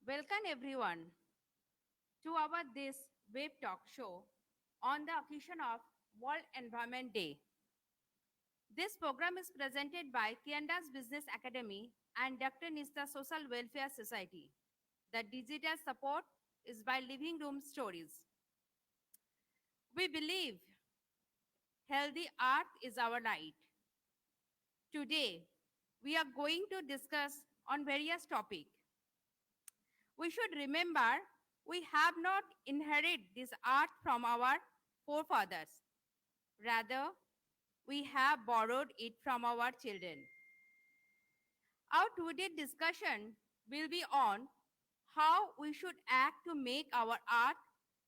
Welcome everyone to our this web talk show on the occasion of World Environment Day. This program is presented by Kiandas Business Academy and Dr. Nista Social Welfare Society. The digital support is by Living Room Stories. We believe healthy earth is our right. Today, we are going to discuss on various topics. We should remember we have not inherited this art from our forefathers. Rather, we have borrowed it from our children. Our today's discussion will be on how we should act to make our art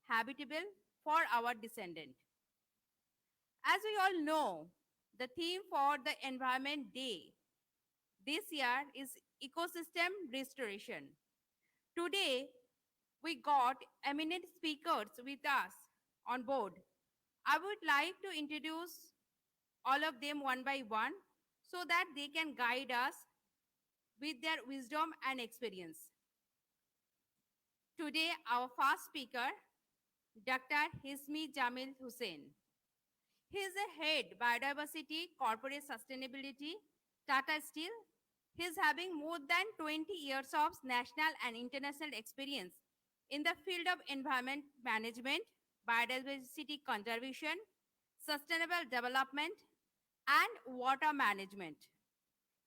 habitable for our descendant. As we all know, the theme for the Environment Day this year is ecosystem restoration. Today, we got eminent speakers with us on board. I would like to introduce all of them one by one so that they can guide us with their wisdom and experience. Today, our first speaker, Dr. Hishmi Jamil Husain. He is a head biodiversity, corporate sustainability, Tata Steel. He is having more than 20 years of national and international experience in the field of environment management, biodiversity conservation, sustainable development, and water management.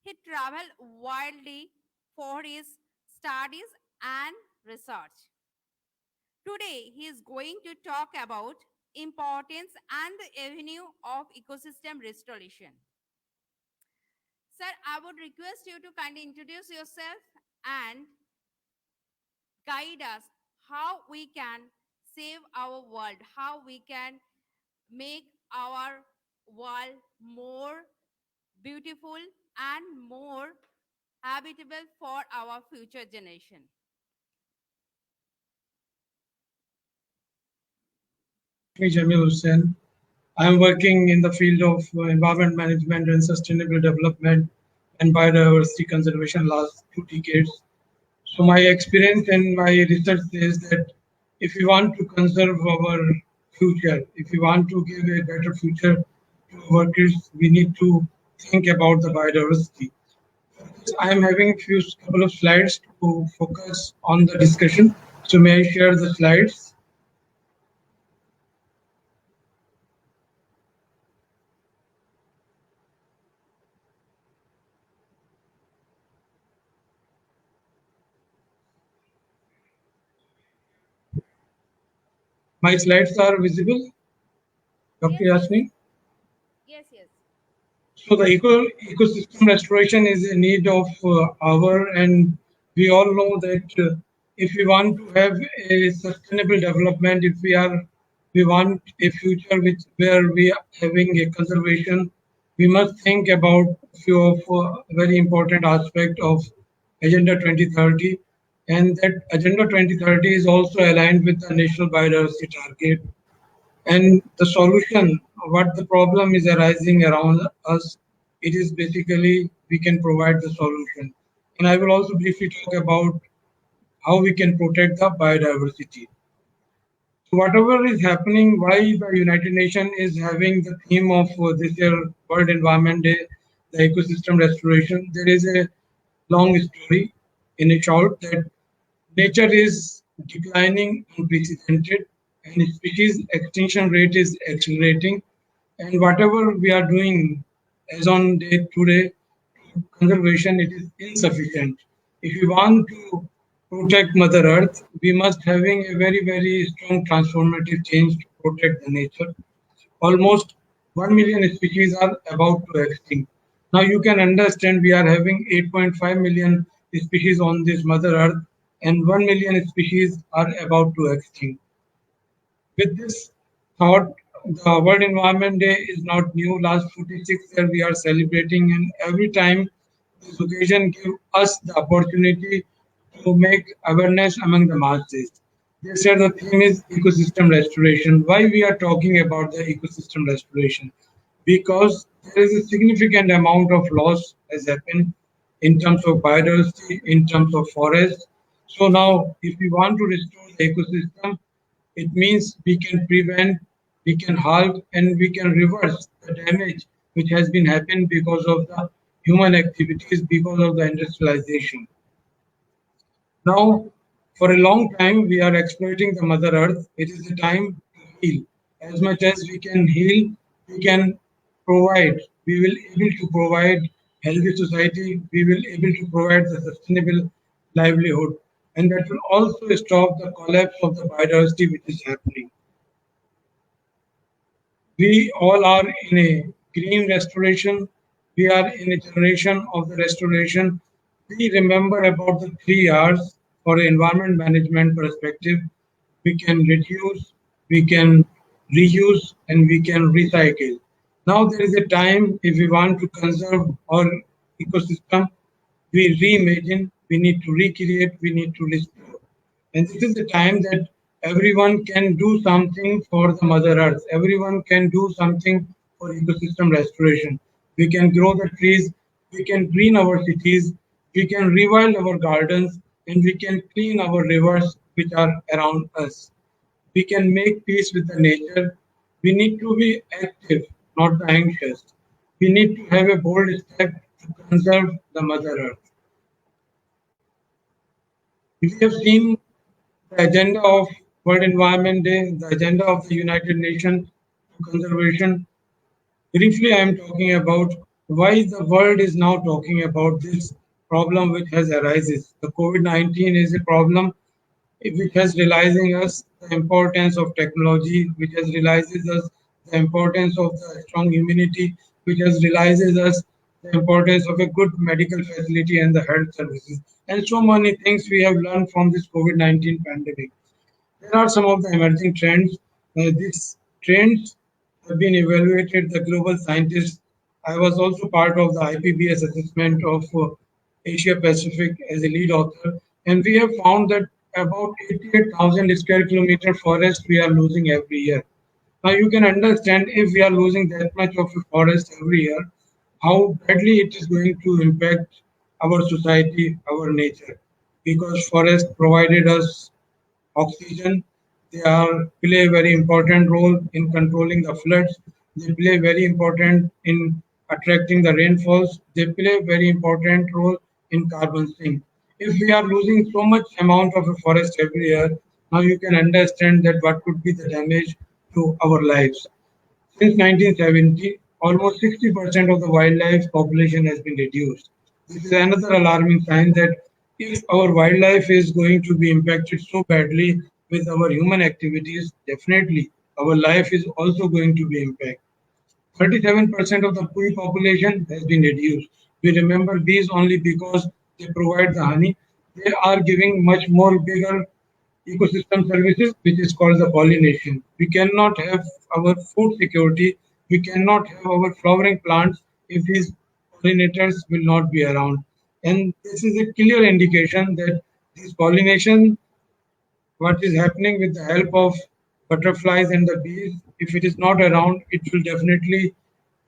He traveled widely for his studies and research. Today, he is going to talk about importance and the avenue of ecosystem restoration. Sir, I would request you to kindly introduce yourself and guide us how we can save our world, how we can make our world more beautiful and more habitable for our future generation. Me, Jamil Husain. I am working in the field of environment management and sustainable development and biodiversity conservation last 2 decades. So my experience and my research says that if we want to conserve our future, if we want to give a better future to our kids, we need to think about the biodiversity. I am having a couple of slides to focus on the discussion. So may I share the slides? My slides are visible, Dr. Yasmin? Yes, yes. So the ecosystem restoration is a need of our, and we all know that if we want to have a sustainable development, if we want a future where we are having a conservation, we must think about few of very important aspect of Agenda 2030, and that Agenda 2030 is also aligned with the National Biodiversity Target, and the solution, what the problem is arising around us, it is basically we can provide the solution. And I will also briefly talk about how we can protect the biodiversity. So whatever is happening, why the United Nations is having the theme of this year World Environment Day, the ecosystem restoration, there is a long story in a short that nature is declining unprecedented and species extinction rate is accelerating, and whatever we are doing as on day today conservation, it is insufficient. If we want to protect Mother Earth, we must having a very strong transformative change to protect the nature. Almost 1 million species are about to extinct. Now you can understand we are having 8.5 million species on this Mother Earth, and 1 million species are about to extinct. With this thought, the World Environment Day is not new. Last 46 years we are celebrating, and every time this occasion gives us the opportunity to make awareness among the masses. This year the theme is ecosystem restoration. Why we are talking about the ecosystem restoration? Because there is a significant amount of loss has happened in terms of biodiversity, in terms of forest. So now, if we want to restore the ecosystem, it means we can prevent, we can halt, and we can reverse the damage which has been happened because of the human activities, because of the industrialization. Now, for a long time, we are exploiting the Mother Earth. It is the time to heal. As much as we can heal, we can provide. We will able to provide healthy society. We will able to provide the sustainable livelihood, and that will also stop the collapse of the biodiversity which is happening. We all are in a green restoration. We are in a generation of the restoration. We remember about the 3 R's for the environment management perspective. We can reduce, we can reuse, and we can recycle. Now there is a time if we want to conserve our ecosystem, we reimagine, we need to recreate, we need to restore. And this is the time that everyone can do something for the Mother Earth. Everyone can do something for ecosystem restoration. We can grow the trees, we can green our cities, we can rewild our gardens, and we can clean our rivers which are around us. We can make peace with the nature. We need to be active, not the anxious. We need to have a bold step to conserve the Mother Earth. We have seen the agenda of World Environment Day, the agenda of the United Nations conservation. Briefly, I am talking about why the world is now talking about this problem which has arises. The COVID-19 is a problem which has realizing us the importance of technology, which has realizes us the importance of the strong immunity, which has realizes us the importance of a good medical facility and the health services, and so many things we have learned from this COVID-19 pandemic. There are some of the emerging trends. These trends have been evaluated. The global scientists. I was also part of the IPBS assessment of Asia Pacific as a lead author, and we have found that about 88,000 square kilometer forest we are losing every year. Now you can understand if we are losing that much of a forest every year, how badly it is going to impact our society, our nature, because forest provided us oxygen. They are play a very important role in controlling the floods. They play very important in attracting the rainfalls. They play a very important role in carbon sink. If we are losing so much amount of a forest every year, now you can understand that what could be the damage to our lives. Since 1970, almost 60% of the wildlife population has been reduced. This is another alarming sign that if our wildlife is going to be impacted so badly with our human activities, definitely our life is also going to be impacted. 37% of the bee population has been reduced. We remember bees only because they provide the honey. They are giving much more bigger ecosystem services, which is called the pollination. We cannot have our food security, we cannot have our flowering plants if these pollinators will not be around. And this is a clear indication that this pollination, what is happening with the help of butterflies and the bees, if it is not around, it will definitely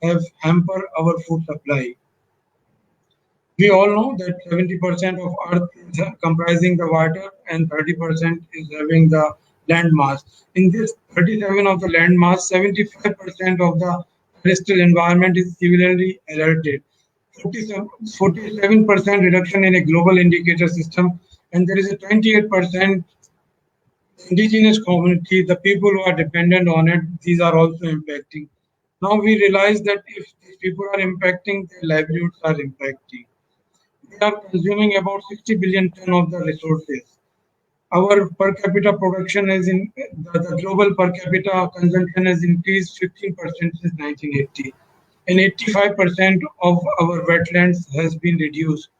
have hamper our food supply. We all know that 70% of Earth is comprising the water and 30% is having the land mass. In this 37 of the land mass, 75% of the terrestrial environment is severely alerted. 47% reduction in a global indicator system, and there is a 28% indigenous community, the people who are dependent on it, these are also impacting. Now we realize that if these people are impacting, their livelihoods are impacting. We are consuming about 60 billion ton of the resources. Our per capita production is in the global per capita consumption has increased 15% since 1980, and 85% of our wetlands has been reduced.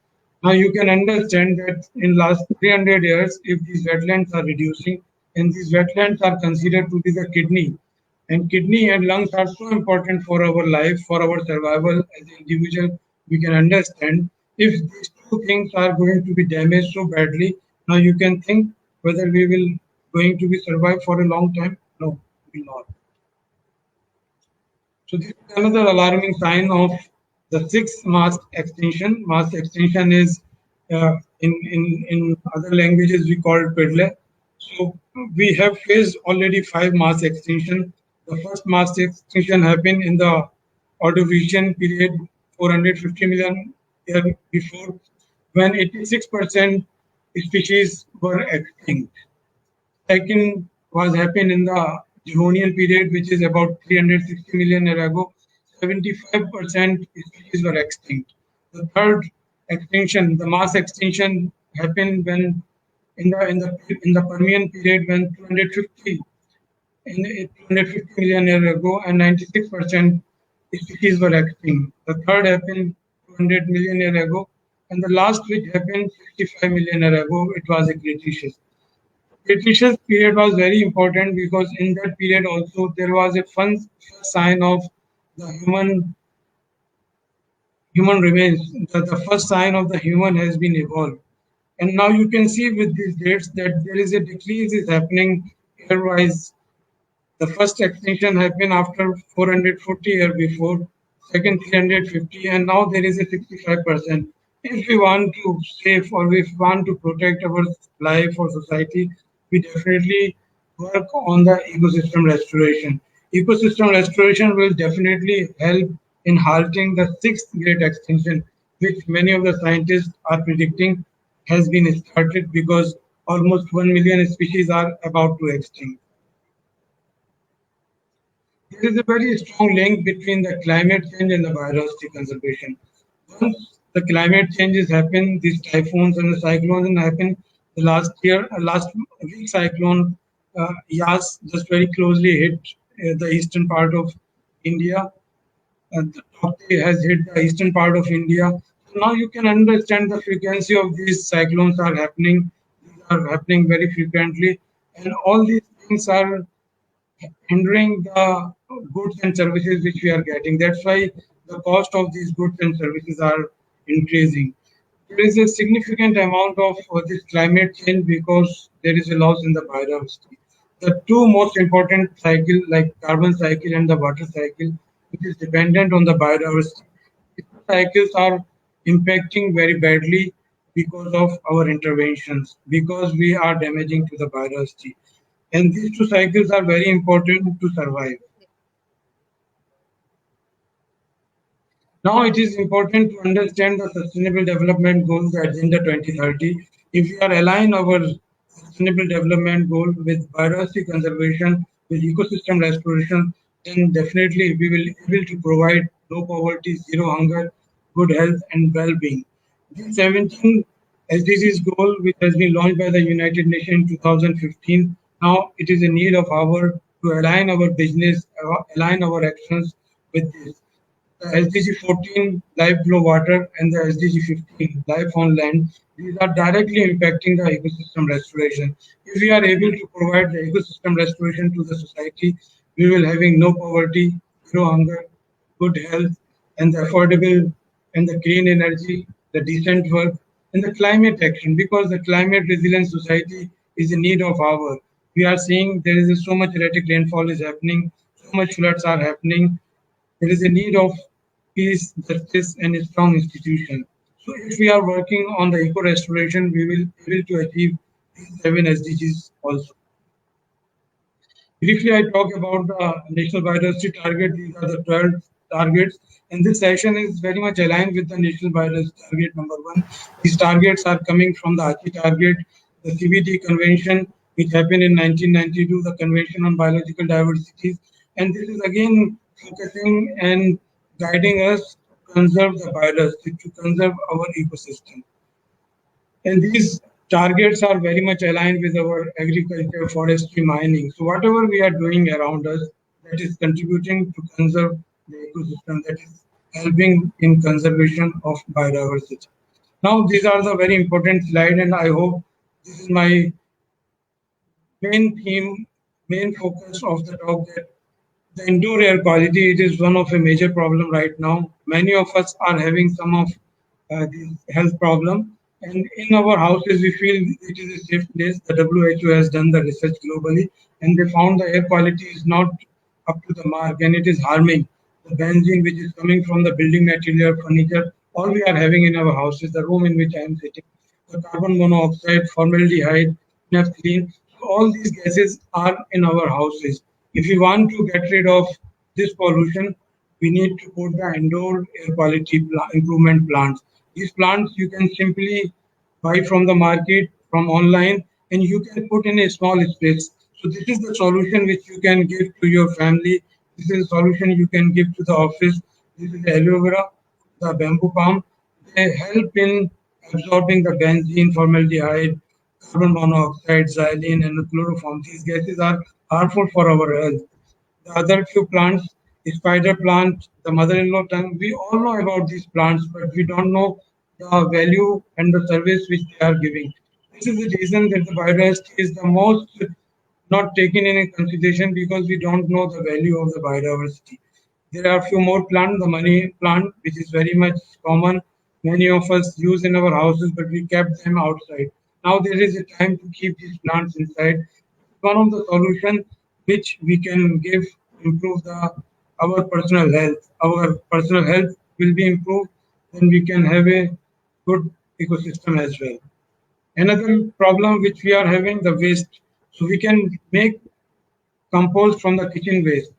Now you can understand that in last 300 years, if these wetlands are reducing, and these wetlands are considered to be the kidney, and kidney and lungs are so important for our life, for our survival as an individual, we can understand if these two things are going to be damaged so badly. Now you can think whether we will going to be survive for a long time. No, we will not. So this is another alarming sign of the sixth mass extinction. Mass extinction is in other languages we call Pedle. So we have faced already 5 mass extinction. The first mass extinction happened in the Ordovician period 450 million year before, when 86% species were extinct. Second was happened in the Devonian period, which is about 360 million years ago. 75% species were extinct. The third extinction, the mass extinction, happened when in the Permian period, when 250 million years ago, and 96% species were extinct. The third happened 200 million years ago, and the last which happened 65 million years ago, it was a Cretaceous. Cretaceous period was very important because in that period also there was a first sign of the human remains. The first sign of the human has been evolved. And now you can see with these dates that there is a decrease is happening pairwise. The first extinction happened after 440 years before, second 350, and now there is a 65%. If we want to save or if we want to protect our life or society, we definitely work on the ecosystem restoration. Ecosystem restoration will definitely help in halting the sixth great extinction, which many of the scientists are predicting has been started because almost 1 million species are about to extinct. There is a very strong link between the climate change and the biodiversity conservation. Once the climate changes happen, these typhoons and the cyclones happen. The last week cyclone Yas just very closely hit the eastern part of India. The Tata has hit the eastern part of India. So now you can understand the frequency of these cyclones are happening. These are happening very frequently, and all these things are hindering the goods and services which we are getting. That's why the cost of these goods and services are increasing. There is a significant amount of this climate change because there is a loss in the biodiversity. The two most important cycle, like carbon cycle and the water cycle, which is dependent on the biodiversity, these cycles are impacting very badly because of our interventions, because we are damaging to the biodiversity. And these two cycles are very important to survive. Now it is important to understand the Sustainable Development Goals, the Agenda 2030. If we are align our Sustainable Development Goal with biodiversity conservation, with ecosystem restoration, then definitely we will be able to provide no poverty, zero hunger, good health, and well-being. This 17 SDGs goal, which has been launched by the United Nations in 2015, now it is a need of our to align our business, align our actions with this. The SDG 14, life below water, and the SDG 15, life on land, these are directly impacting the ecosystem restoration. If we are able to provide the ecosystem restoration to the society, we will having no poverty, zero hunger, good health, and the affordable and the clean energy, the decent work, and the climate action, because the climate resilient society is in need of our. We are seeing there is so much erratic rainfall is happening, so much floods are happening, there is a need of peace, justice, and a strong institution. So if we are working on the eco restoration, we will be able to achieve these 7 SDGs also. Briefly, I talk about the National Biodiversity Target. These are the 12 targets. And this session is very much aligned with the National Biodiversity Target number 1. These targets are coming from the ACI target, the CBD Convention, which happened in 1992, the Convention on Biological Diversity. And this is again focusing and guiding us to conserve the biodiversity, to conserve our ecosystem. And these targets are very much aligned with our agriculture, forestry, mining. So whatever we are doing around us, that is contributing to conserve the ecosystem, that is helping in conservation of biodiversity. Now, these are the very important slide, and I hope this is my main theme, main focus of the talk, that the indoor air quality, it is one of a major problem right now. Many of us are having some of these health problem, and in our houses we feel it is a safe place. The WHO has done the research globally, and they found the air quality is not up to the mark, and it is harming. The benzene which is coming from the building material, furniture, all we are having in our houses, the room in which I am sitting. the carbon monoxide, formaldehyde, naphthalene. So all these gases are in our houses. If we want to get rid of this pollution, we need to put the indoor air quality improvement plants. These plants you can simply buy from the market, from online, and you can put in a small space. So this is the solution which you can give to your family. This is a solution you can give to the office. This is the aloe vera, the bamboo palm. They help in absorbing the benzene, formaldehyde, carbon monoxide, xylene, and chloroform. These gases are harmful for our health. The other few plants, the spider plant, the mother-in-law tongue, we all know about these plants, but we don't know the value and the service which they are giving. This is the reason that the biodiversity is the most not taken in consideration because we don't know the value of the biodiversity. There are a few more plants, the money plant, which is very much common. Many of us use in our houses, but we kept them outside. Now there is a time to keep these plants inside. One of the solution which we can give improve the our personal health. Our personal health will be improved, then we can have a good ecosystem as well. Another problem which we are having the waste. So we can make compost from the kitchen waste.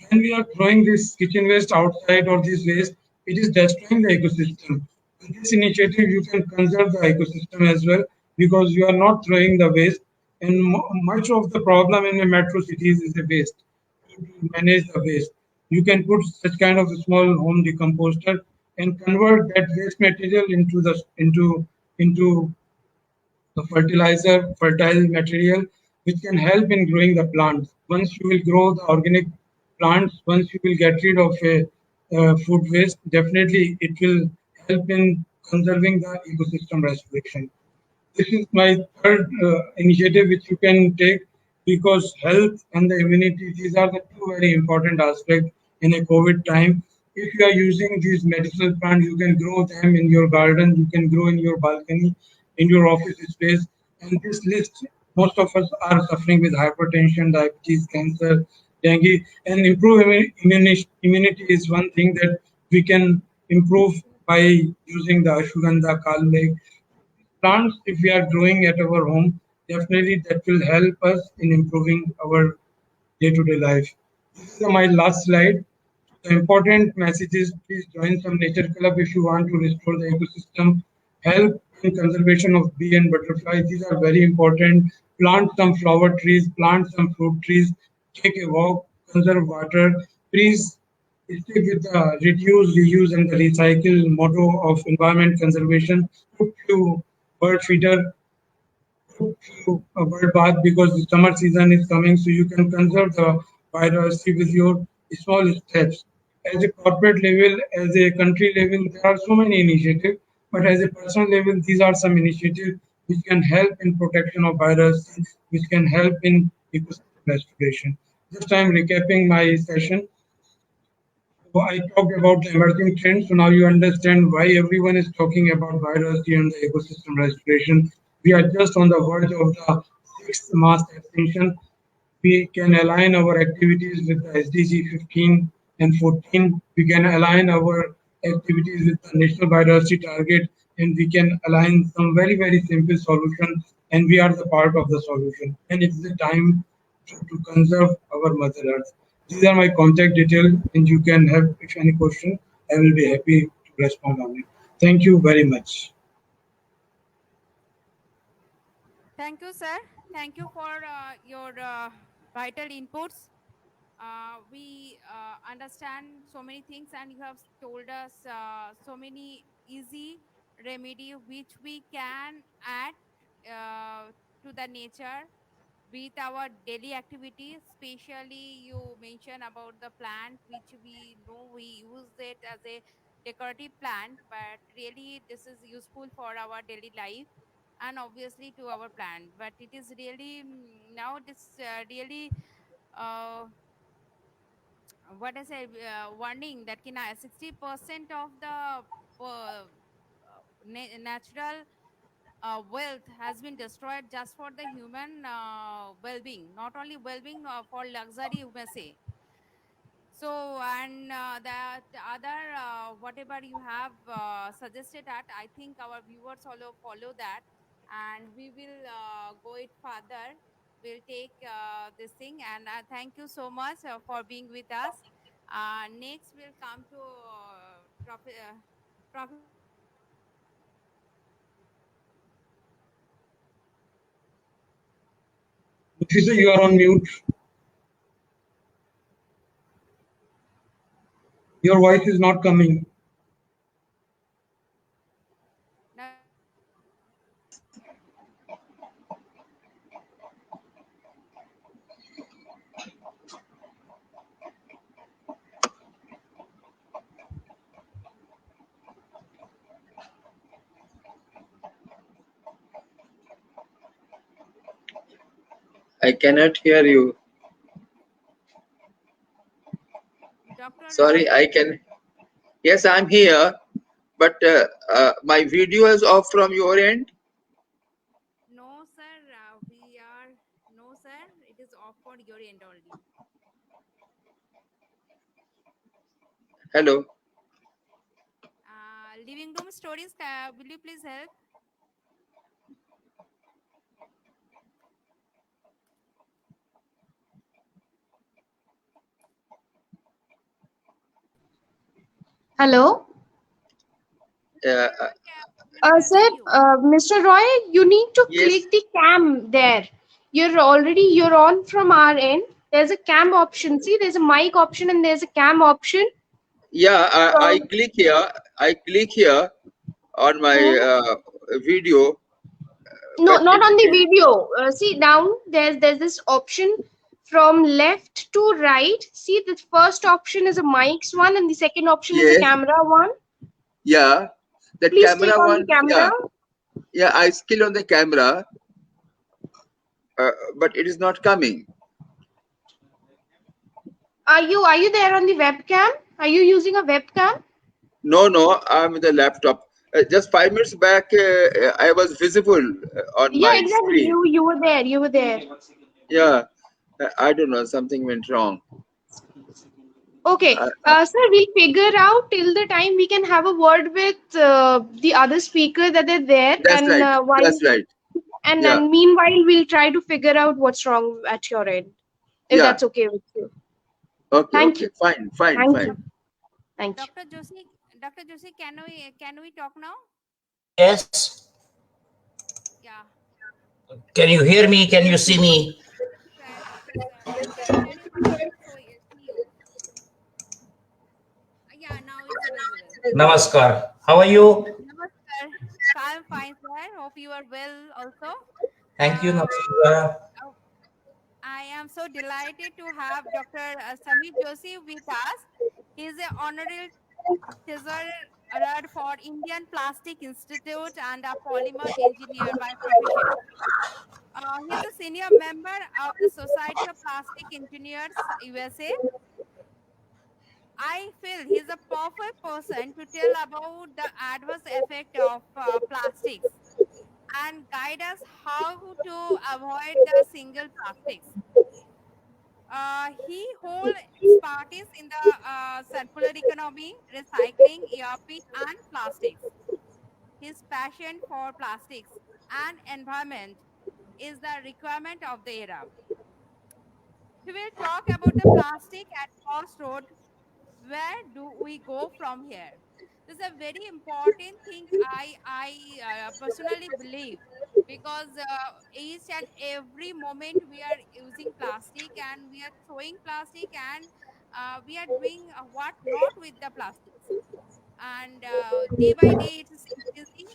When we are throwing this kitchen waste outside or this waste, it is destroying the ecosystem. With this initiative, you can conserve the ecosystem as well because you are not throwing the waste. And much of the problem in the metro cities is the waste. To manage the waste, you can put such kind of a small home decomposter and convert that waste material into the fertilizer, fertile material, which can help in growing the plants. Once you will grow the organic plants, once you will get rid of a food waste, definitely it will help in conserving the ecosystem restoration. This is my third initiative which you can take because health and the immunity, these are the two very important aspects in a COVID time. If you are using these medicinal plants, you can grow them in your garden, you can grow in your balcony, in your office space. And this list, most of us are suffering with hypertension, diabetes, cancer, dengue, and improve immunity is one thing that we can improve by using the ashwagandha, kalmek, plants if we are growing at our home, definitely that will help us in improving our day-to-day life. This is my last slide. The important message is please join some nature club if you want to restore the ecosystem. Help in conservation of bee and butterfly. These are very important. Plant some flower trees, plant some fruit trees, take a walk, conserve water. Please stick with the reduce, reuse, and the recycle motto of environment conservation. Put few bird feeder to a bird bath because the summer season is coming, so you can conserve the biodiversity with your small steps. As a corporate level, as a country level, there are so many initiatives, but as a personal level, these are some initiatives which can help in protection of biodiversity, which can help in ecosystem restoration. Just I'm recapping my session. So I talked about the emerging trends. So now you understand why everyone is talking about biodiversity and the ecosystem restoration. We are just on the verge of the sixth mass extinction. We can align our activities with the SDG 15 and 14. We can align our activities with the national biodiversity target, and we can align some very, very simple solution, and we are the part of the solution. And it's the time to conserve our Mother Earth. These are my contact details, and you can have, if any question, I will be happy to respond on it. Thank you very much. Thank you, sir. Thank you for your vital inputs. We understand so many things, and you have told us so many easy remedy which we can add to the nature with our daily activities. Especially, you mentioned about the plant which we know we use it as a decorative plant, but really this is useful for our daily life and obviously to our plant. But it is really now this really. What I say, warning that 60% of the natural wealth has been destroyed just for the human well-being, not only well-being for luxury, you may say. So, and that other whatever you have suggested that I think our viewers follow that. and we will go it further. We'll take this thing, and thank you so much for being with us. Next, we'll come to Professor Officer, you are on mute. Your voice is not coming. I cannot hear you. Dr. Sorry, Roy. I can. Yes, I'm here, but my video is off from your end. No, sir. We are no, sir. It is off for your end only. Hello. Living room stories. Will you please help? Hello. Uh, Yes, we can Sir, see you. Mr. Roy, you need to yes. click the cam there. You're on from our end. There's a cam option. See, there's a mic option and there's a cam option. Yeah, I Um, click here. I click here on my hmm. video, No, but not it on the is. video. See down. There's this option from left to right. See, the first option is a mics one, and the second option is a Yes. camera one. Yeah. That Please click camera on the one. camera. Yeah. Yeah. I skill on the camera, but it is not coming. Are you there on the webcam? Are you using a webcam? No, I'm with the laptop. Just 5 minutes back, I was visible on Yeah, my exactly. screen. You were there. You were there. Yeah, I don't know. Something went wrong. Okay, sir, we'll figure out till the time we can have a word with the other speaker that are there, That's and right. while That's right. and Yeah, and meanwhile we'll try to figure out what's wrong at your end, if yeah. that's okay with you. Okay, Thank okay. you. Fine, fine, Thank fine. you. Thank you. Dr. Joshi, Dr. Joshi, can we talk now? Yes. Yeah. Can you hear me? Can you see me? Sir, we can hear you, but not see you. Yeah, now it's visible. Namaskar. How are you? Namaskar. I'm fine, sir. Hope you are well also. Thank you, Uh, Namaskar. uh, I am so delighted to have Dr. Samir Joshi with us. He is an honorary treasurer for Indian Plastic Institute and a polymer engineer by profession. He is a senior member of the Society of Plastic Engineers USA. I feel he's a perfect person to tell about the adverse effect of plastics and guide us how to avoid the single plastics. He holds expertise in the circular economy, recycling, ERP, and plastics. His passion for plastics and environment is the requirement of the era. We will talk about the plastic at Crossroads. Where do we go from here? This is a very important thing I personally believe, because each and every moment we are using plastic and we are throwing plastic, and we are doing what not with the plastics, and day by day it is increasing,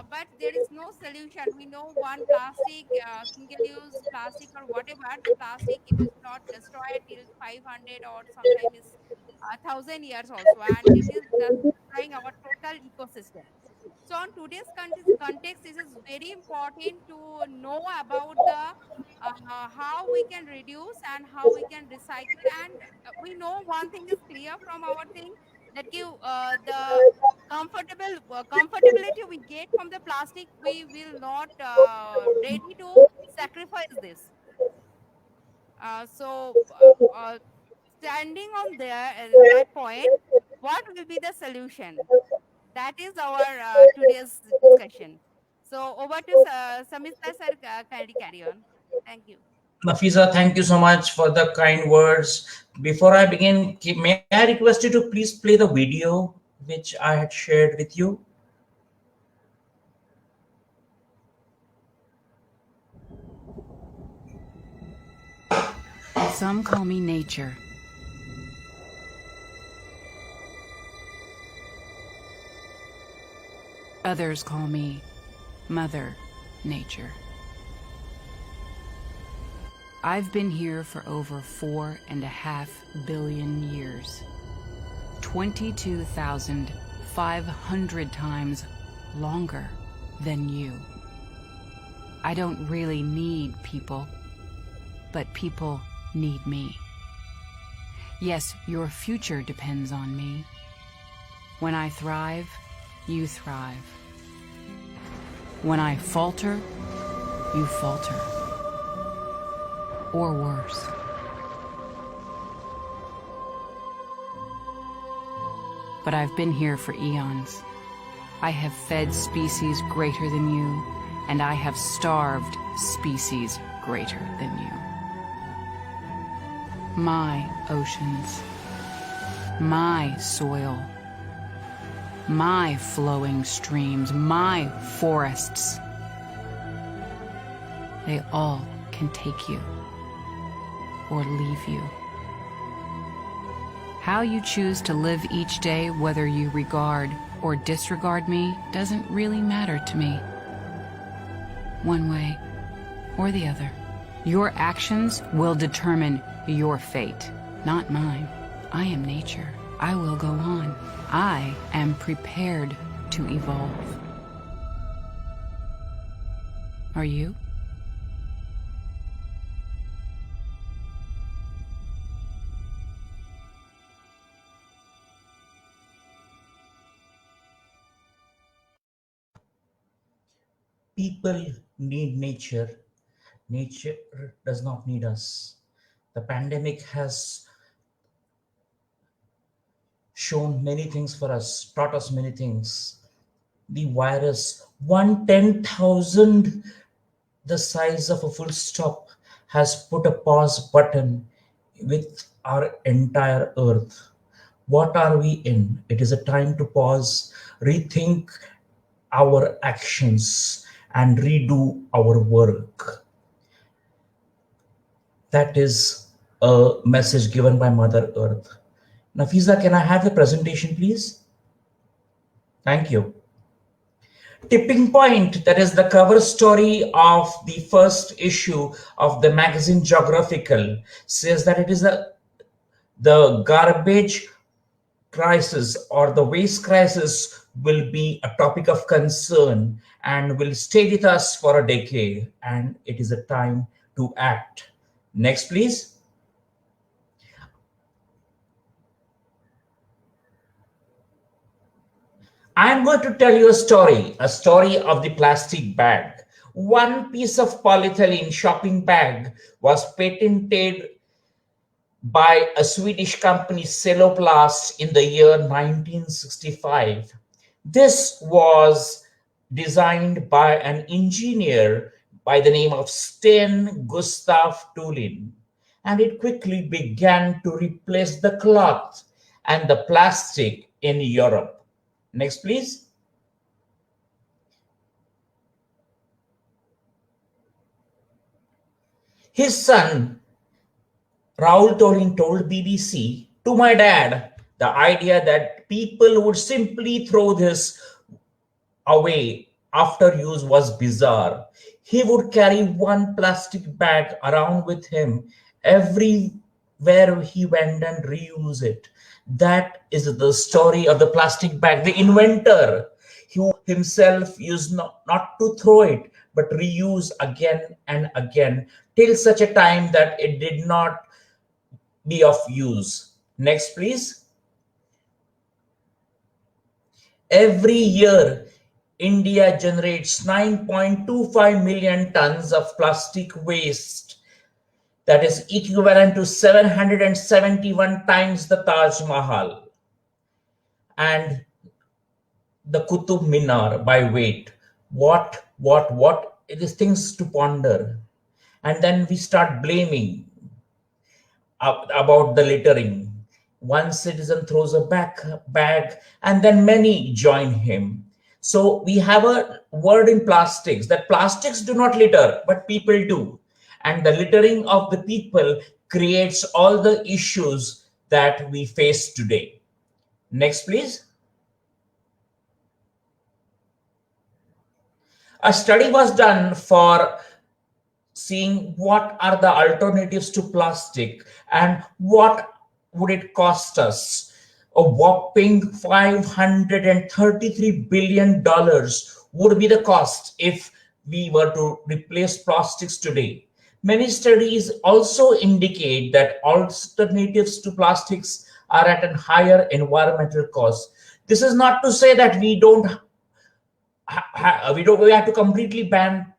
but there is no solution. We know one plastic, single use plastic or whatever the plastic, it is not destroyed till 500 or sometimes 1,000 years also, and it is just destroying our total ecosystem. So on today's context, this is very important to know about the how we can reduce and how we can recycle. And we know one thing is clear from our thing, that the comfortability we get from the plastic, we will not ready to sacrifice this. So standing on that point, what will be the solution? That is our today's discussion. So over to Samista sir, kindly carry on. Thank you. Nafisa, thank you so much for the kind words. Before I begin, may I request you to please play the video which I had shared with you? Some call me nature. Others call me Mother Nature. I've been here for over 4.5 billion years. 22,500 times longer than you. I don't really need people, but people need me. Yes, your future depends on me. When I thrive, you thrive. When I falter, you falter. Or worse. But I've been here for eons. I have fed species greater than you, and I have starved species greater than you. My oceans, my soil, my flowing streams, my forests, they all can take you or leave you. How you choose to live each day, whether you regard or disregard me, doesn't really matter to me. One way or the other. Your actions will determine your fate, not mine. I am nature. I will go on. I am prepared to evolve. Are you? People need nature. Nature does not need us. The pandemic has shown many things for us, taught us many things. The virus, 1/10,000 the size of a full stop, has put a pause button with our entire earth. What are we in? It is a time to pause, rethink our actions, and redo our work. That is a message given by Mother Earth. Nafisa, can I have the presentation, please? Thank you. Tipping Point, that is the cover story of the first issue of the magazine Geographical, says that it is the garbage crisis or the waste crisis will be a topic of concern and will stay with us for a decade, and it is a time to act. Next, please. I'm going to tell you a story of the plastic bag. One piece of polyethylene shopping bag was patented by a Swedish company, Celloplast, in the year 1965. This was designed by an engineer by the name of Sten Gustav Thulin, and it quickly began to replace the cloth and the plastic in Europe. Next, please. His son, Raoul Tolin, told BBC, to my dad, the idea that people would simply throw this away after use was bizarre. He would carry one plastic bag around with him everywhere he went and reuse it. That is the story of the plastic bag. The inventor, who himself used not to throw it, but reuse again and again till such a time that it did not be of use. Next, please. Every year, India generates 9.25 million tons of plastic waste. That is equivalent to 771 times the Taj Mahal and the Qutub Minar by weight. what? It is things to ponder. And then we start blaming about the littering. One citizen throws a bag, and then many join him. So we have a word in plastics that plastics do not litter, but people do. And the littering of the people creates all the issues that we face today. Next, please. A study was done for seeing what are the alternatives to plastic and what would it cost us. A whopping $533 billion would be the cost if we were to replace plastics today. Many studies also indicate that alternatives to plastics are at a higher environmental cost. This is not to say that we have to completely ban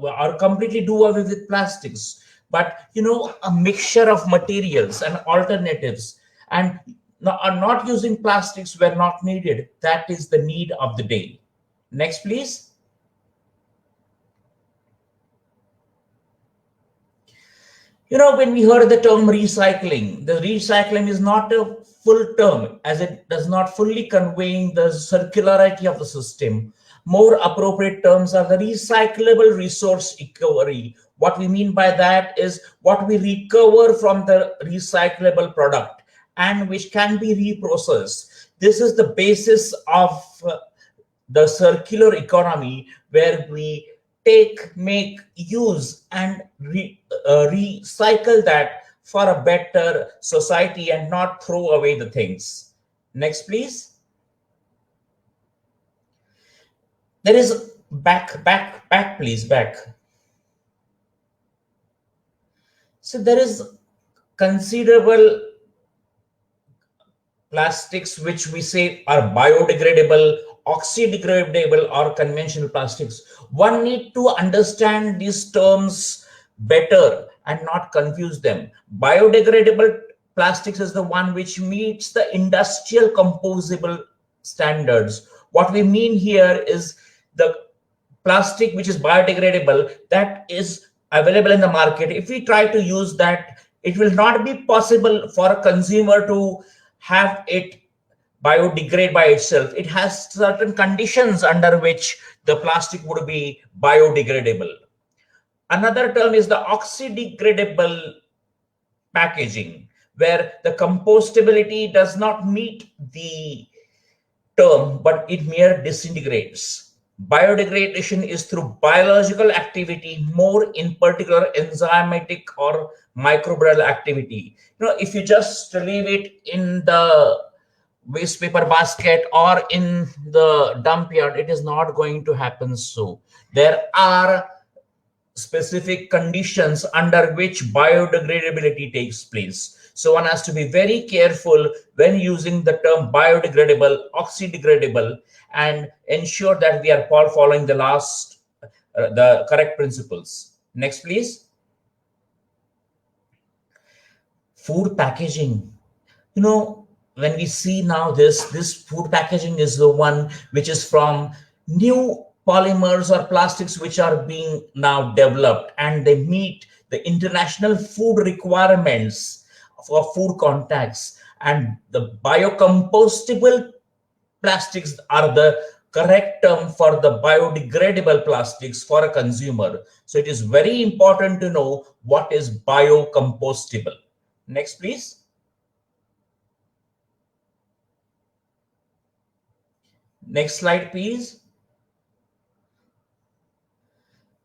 or completely do away with plastics, but a mixture of materials and alternatives and not using plastics where not needed. That is the need of the day. Next, please. When we heard the term recycling, the recycling is not a full term, as it does not fully conveying the circularity of the system. More appropriate terms are the recyclable resource recovery. What we mean by that is what we recover from the recyclable product and which can be reprocessed. This is the basis of the circular economy, where we take, make, use, and recycle that for a better society and not throw away the things. Next, please. There is back, please, back. So there is considerable plastics which we say are biodegradable, oxydegradable, or conventional plastics. One need to understand these terms better and not confuse them. Biodegradable plastics is the one which meets the industrial composable standards. What we mean here is the plastic which is biodegradable, that is available in the market. If we try to use that, it will not be possible for a consumer to have it biodegrade by itself. It has certain conditions under which the plastic would be biodegradable. Another term is the oxydegradable packaging, where the compostability does not meet the term, but it mere disintegrates. Biodegradation is through biological activity, more in particular enzymatic or microbial activity. If you just leave it in the waste paper basket or in the dump yard, it is not going to happen. So there are specific conditions under which biodegradability takes place. So one has to be very careful when using the term biodegradable, oxydegradable, and ensure that we are following the correct principles. Next, please. Food packaging. When we see now this food packaging is the one which is from new polymers or plastics which are being now developed, and they meet the international food requirements for food contacts, and the biocompostable plastics are the correct term for the biodegradable plastics for a consumer. So it is very important to know what is biocompostable. Next, please. Next slide, please.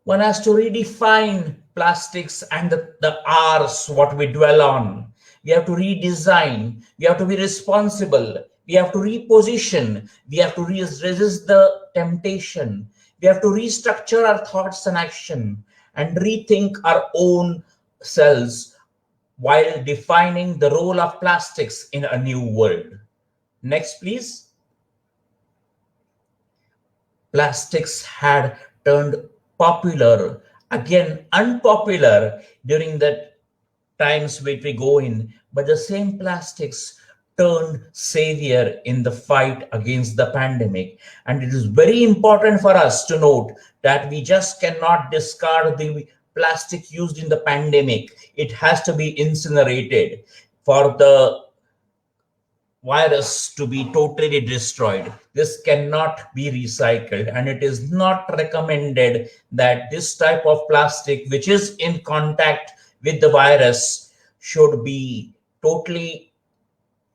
One has to redefine plastics and the R's, what we dwell on. We have to redesign. We have to be responsible. We have to reposition. We have to resist the temptation. We have to restructure our thoughts and action and rethink our own selves while defining the role of plastics in a new world. Next, please. Plastics had turned popular, again unpopular during the times which we go in, but the same plastics turned savior in the fight against the pandemic. And it is very important for us to note that we just cannot discard the plastic used in the pandemic. It has to be incinerated for the virus to be totally destroyed. This cannot be recycled, and it is not recommended that this type of plastic, which is in contact with the virus, should be totally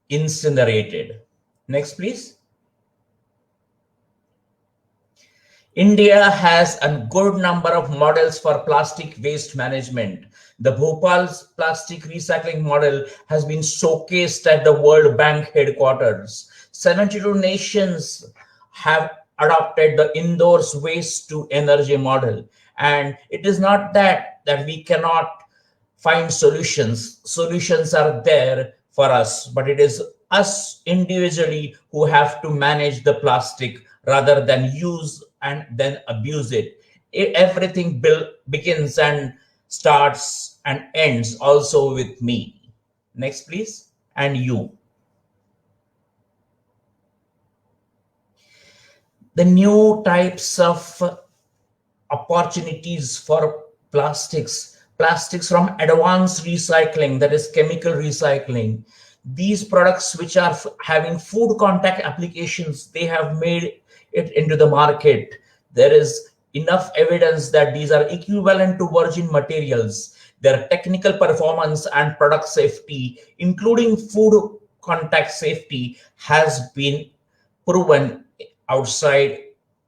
incinerated. Next, please. India has a good number of models for plastic waste management. The Bhopal's plastic recycling model has been showcased at the World Bank headquarters. 72 nations have adopted the Indoors waste to energy model. And it is not that we cannot find solutions. Solutions are there for us, but it is us individually who have to manage the plastic rather than use and then abuse it. Everything begins and starts and ends also with me. Next, please. And you. The new types of opportunities for plastics from advanced recycling, that is chemical recycling. These products which are having food contact applications, they have made it into the market. There is enough evidence that these are equivalent to virgin materials. Their technical performance and product safety, including food contact safety, has been proven outside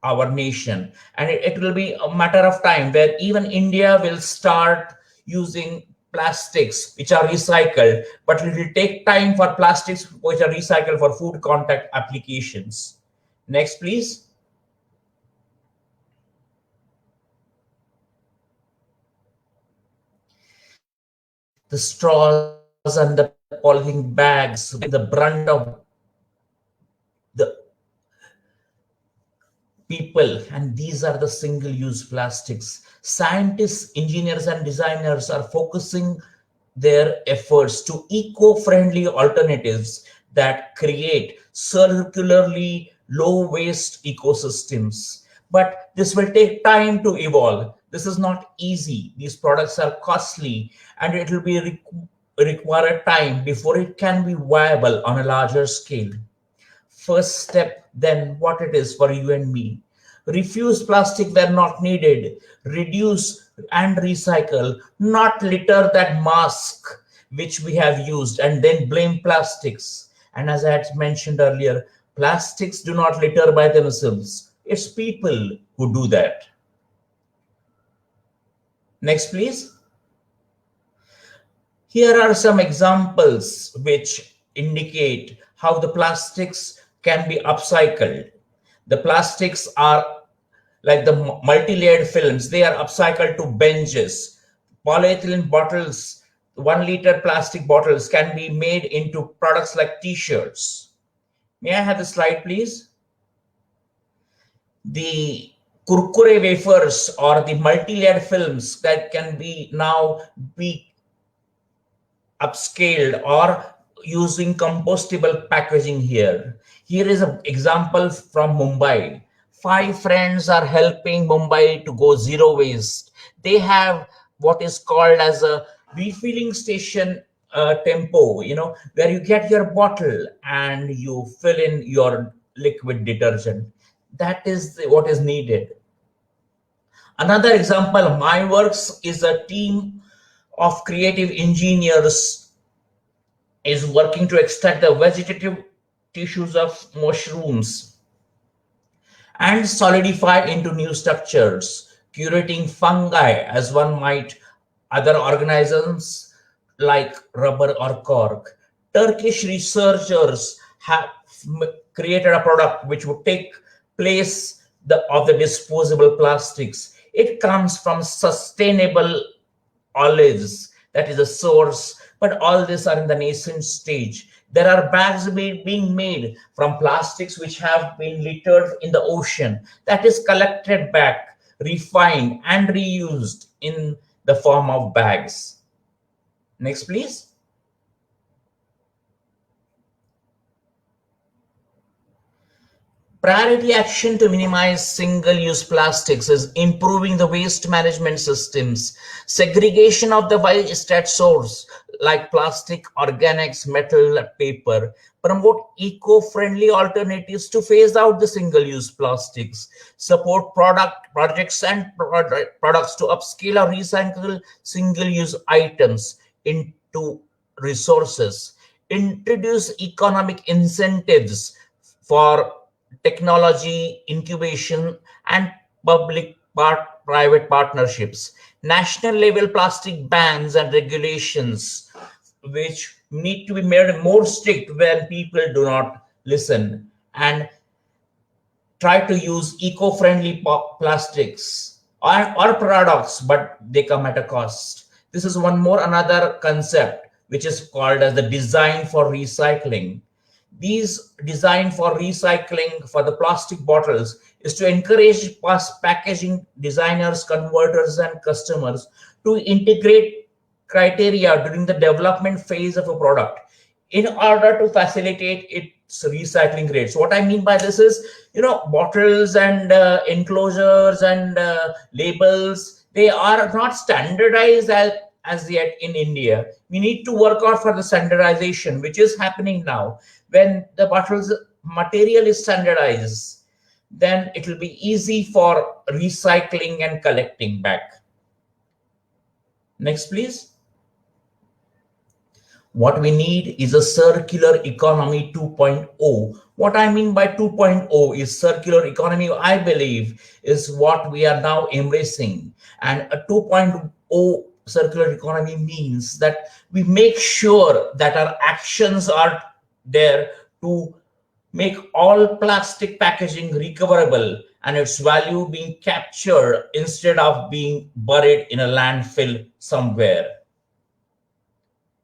our nation. And it will be a matter of time where even India will start using plastics which are recycled, but it will take time for plastics which are recycled for food contact applications. Next, please. The straws and the polythene bags, the brunt of the people, and these are the single-use plastics. Scientists, engineers, and designers are focusing their efforts to eco-friendly alternatives that create circularly low-waste ecosystems. But this will take time to evolve. This is not easy. These products are costly, and it will be require time before it can be viable on a larger scale. First step, then, what it is for you and me. Refuse plastic where not needed. Reduce and recycle, not litter that mask which we have used and then blame plastics. And as I had mentioned earlier, plastics do not litter by themselves. It's people who do that. Next, please. Here are some examples which indicate how the plastics can be upcycled. The plastics are like the multi-layered films. They are upcycled to benches. Polyethylene bottles, 1 liter plastic bottles can be made into products like t-shirts. May I have the slide, please? The Kurkure wafers or the multi-layered films that can be now be upscaled or using compostable packaging here. Here is an example from Mumbai. 5 friends are helping Mumbai to go zero waste. They have what is called as a refilling station tempo, where you get your bottle and you fill in your liquid detergent. That is what is needed. Another example of my works is a team of creative engineers is working to extract the vegetative tissues of mushrooms and solidify into new structures, curating fungi as one might other organisms like rubber or cork. Turkish researchers have created a product which would take place of the disposable plastics. It comes from sustainable olives, that is a source, but all these are in the nascent stage. There are bags being made from plastics which have been littered in the ocean, that is collected back, refined and reused in the form of bags. Next, please. Priority action to minimize single-use plastics is improving the waste management systems, segregation of the waste at source like plastic, organics, metal, paper, promote eco-friendly alternatives to phase out the single-use plastics, support projects and products to upscale or recycle single-use items into resources, introduce economic incentives for technology incubation and public-private partnerships, national level plastic bans and regulations, which need to be made more strict when people do not listen, and try to use eco-friendly plastics or products, but they come at a cost. This is one more another concept which is called as the design for recycling. These design for recycling for the plastic bottles is to encourage packaging designers, converters, and customers to integrate criteria during the development phase of a product in order to facilitate its recycling rates. What I mean by this is, bottles and enclosures and labels, they are not standardized as yet in India. We need to work out for the standardization, which is happening now. When the bottles material is standardized, then it will be easy for recycling and collecting back. Next, please. What we need is a circular economy 2.0. What I mean by 2.0 is circular economy, I believe, is what we are now embracing. And a 2.0 circular economy means that we make sure that our actions are there to make all plastic packaging recoverable and its value being captured instead of being buried in a landfill somewhere.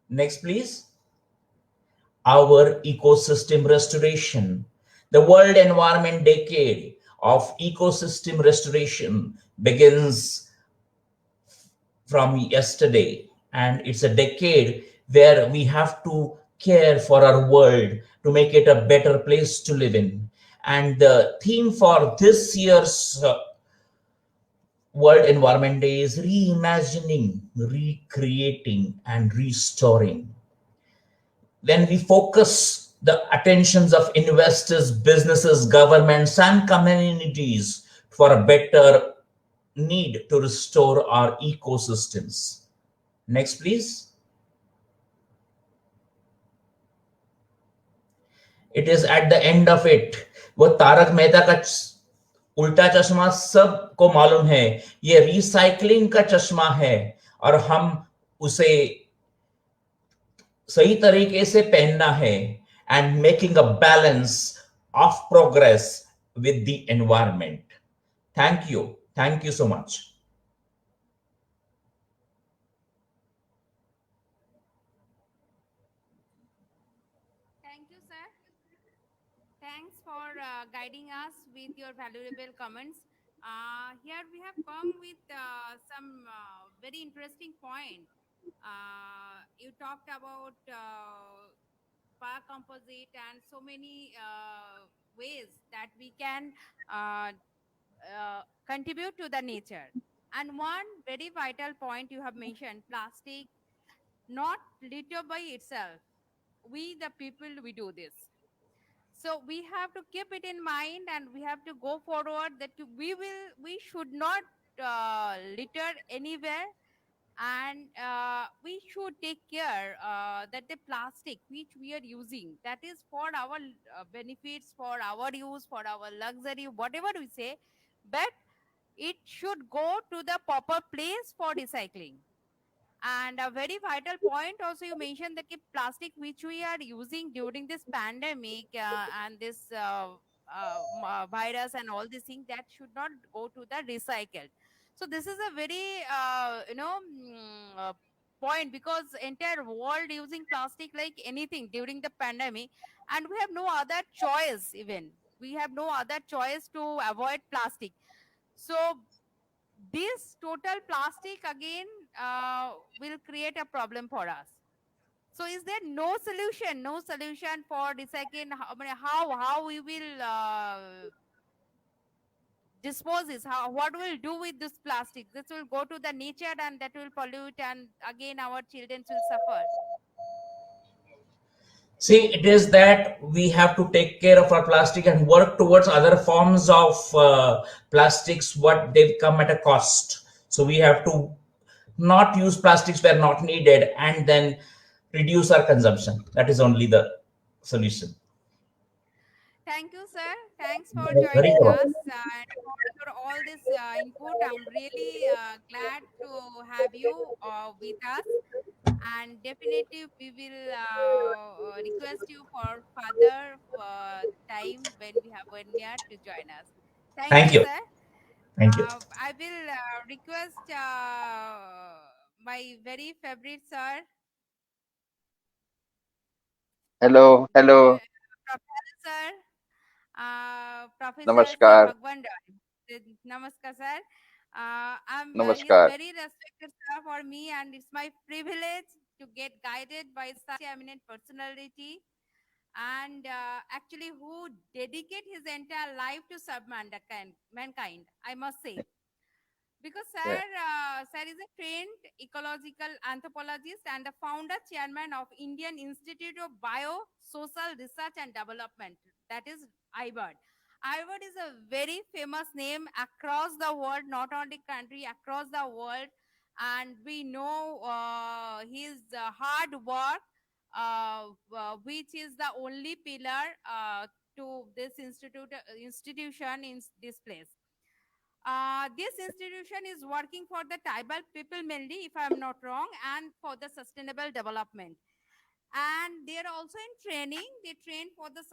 Next, please. Our ecosystem restoration. The World Environment Decade of Ecosystem Restoration begins from yesterday, and it's a decade where we have to care for our world to make it a better place to live in. And the theme for this year's World Environment Day is reimagining, recreating, and restoring. Then we focus the attentions of investors, businesses, governments, and communities for a better need to restore our ecosystems. Next, please. It is at the end of it. वो तारक मेहता का उल्टा चश्मा सबको मालूम है, ये recycling का चश्मा है और हम उसे सही तरीके से पहनना है, and making a balance of progress with the environment. Thank you. Thank you so much. Thank you, sir. Thanks for guiding us with your valuable comments. Here we have come with some very interesting point. You talked about composite and so many ways that we can contribute to the nature. And one very vital point you have mentioned, plastic, not litter by itself. We, the people, we do this. So we have to keep it in mind, and we have to go forward that we should not litter anywhere, and we should take care that the plastic which we are using, that is for our benefits, for our use, for our luxury, whatever we say, but it should go to the proper place for recycling. And a very vital point also you mentioned that the plastic which we are using during this pandemic and this virus and all these things, that should not go to the recycled. So this is a very point, because entire world using plastic like anything during the pandemic, and we have no other choice. Even we have no other choice to avoid plastic. So this total plastic again will create a problem for us. So is there no solution? No solution for recycling? How we will dispose this? What we'll do with this plastic? This will go to the nature and that will pollute, and again our children will suffer. See, it is that we have to take care of our plastic and work towards other forms of plastics, what they come at a cost. So we have to not use plastics where not needed and then reduce our consumption. That is only the solution. Thank you, sir. Thanks for Very joining good. us and for your all this input. I'm really glad to have you with us, and definitely we will request you for further time when you are to join us. Thank you, Thank you. sir. Thank you. I will request my very favorite sir, Hello, hello, Professor Professor Sri namaskar, Bhagwan. Namaskar, sir. He is namaskar. very respected sir for me, and it's my privilege to get guided by such eminent personality, and actually who dedicate his entire life to serve mankind, I must say. Because Yeah. sir is a trained ecological anthropologist and the founder chairman of Indian Institute of Biosocial Research and Development, that is IBRAD. IBRAD is a very famous name across the world, not only country, across the world, and we know his hard work, which is the only pillar to this institution in this place. This institution is working for the tribal people mainly, if I'm not wrong, and for the sustainable development. And they are also in training. They train for the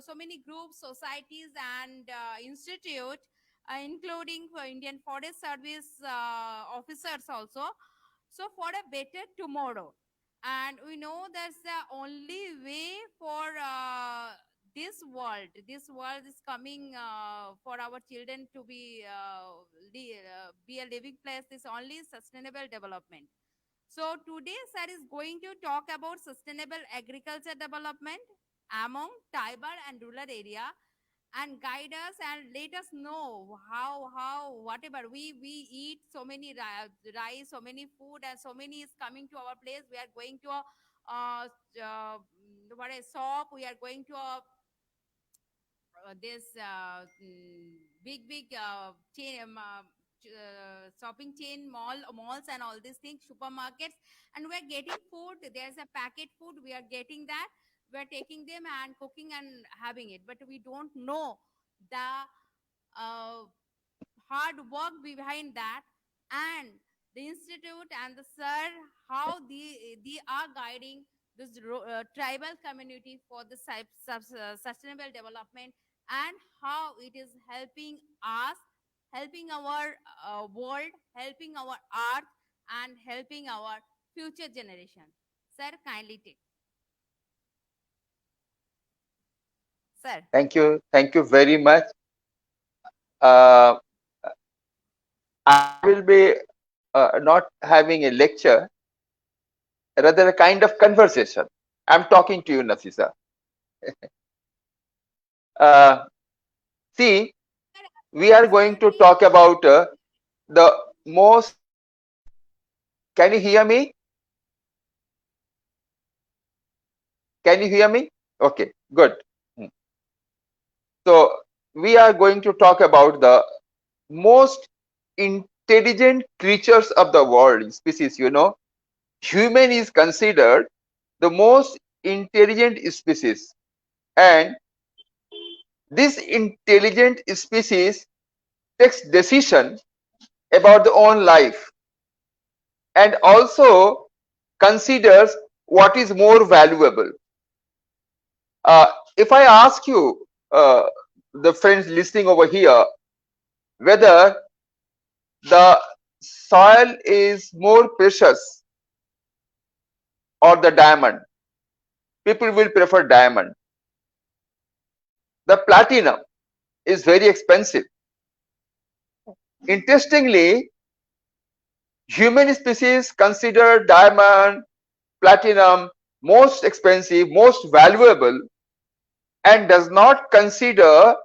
so many groups, societies, and institute, including for Indian Forest Service officers also. So for a better tomorrow, and we know that's the only way for this world is coming for our children to be a living place. This only sustainable development. So today sir is going to talk about sustainable agriculture development among tribal and rural area, and guide us and let us know how whatever we eat so many rice, so many food, and so many is coming to our place. We are going to a what a shop. We are going to a this big chain, shopping chain, malls, and all these things, supermarkets, and we're getting food. There's a packet food. We are getting that. We're taking them and cooking and having it, but we don't know the hard work behind that, and the institute and the sir, how they are guiding this tribal community for the sustainable development, and how it is helping us, helping our world, helping our earth, and helping our future generation. Sir, kindly take. Sir. Thank you very much. Uh, I will be not having a lecture, rather a kind of conversation. I'm talking to you, Nafisa. Uh, see, we are going to talk about the most. Can you hear me? Can you hear me? Okay, good. So we are going to talk about the most intelligent creatures of the world, species. You know, human is considered the most intelligent species, and this intelligent species takes decision about their own life and also considers what is more valuable. If I ask you, the friends listening over here, whether the soil is more precious or the diamond, people will prefer diamond. The platinum is very expensive. Interestingly, human species consider diamond, platinum most expensive, most valuable, and does not consider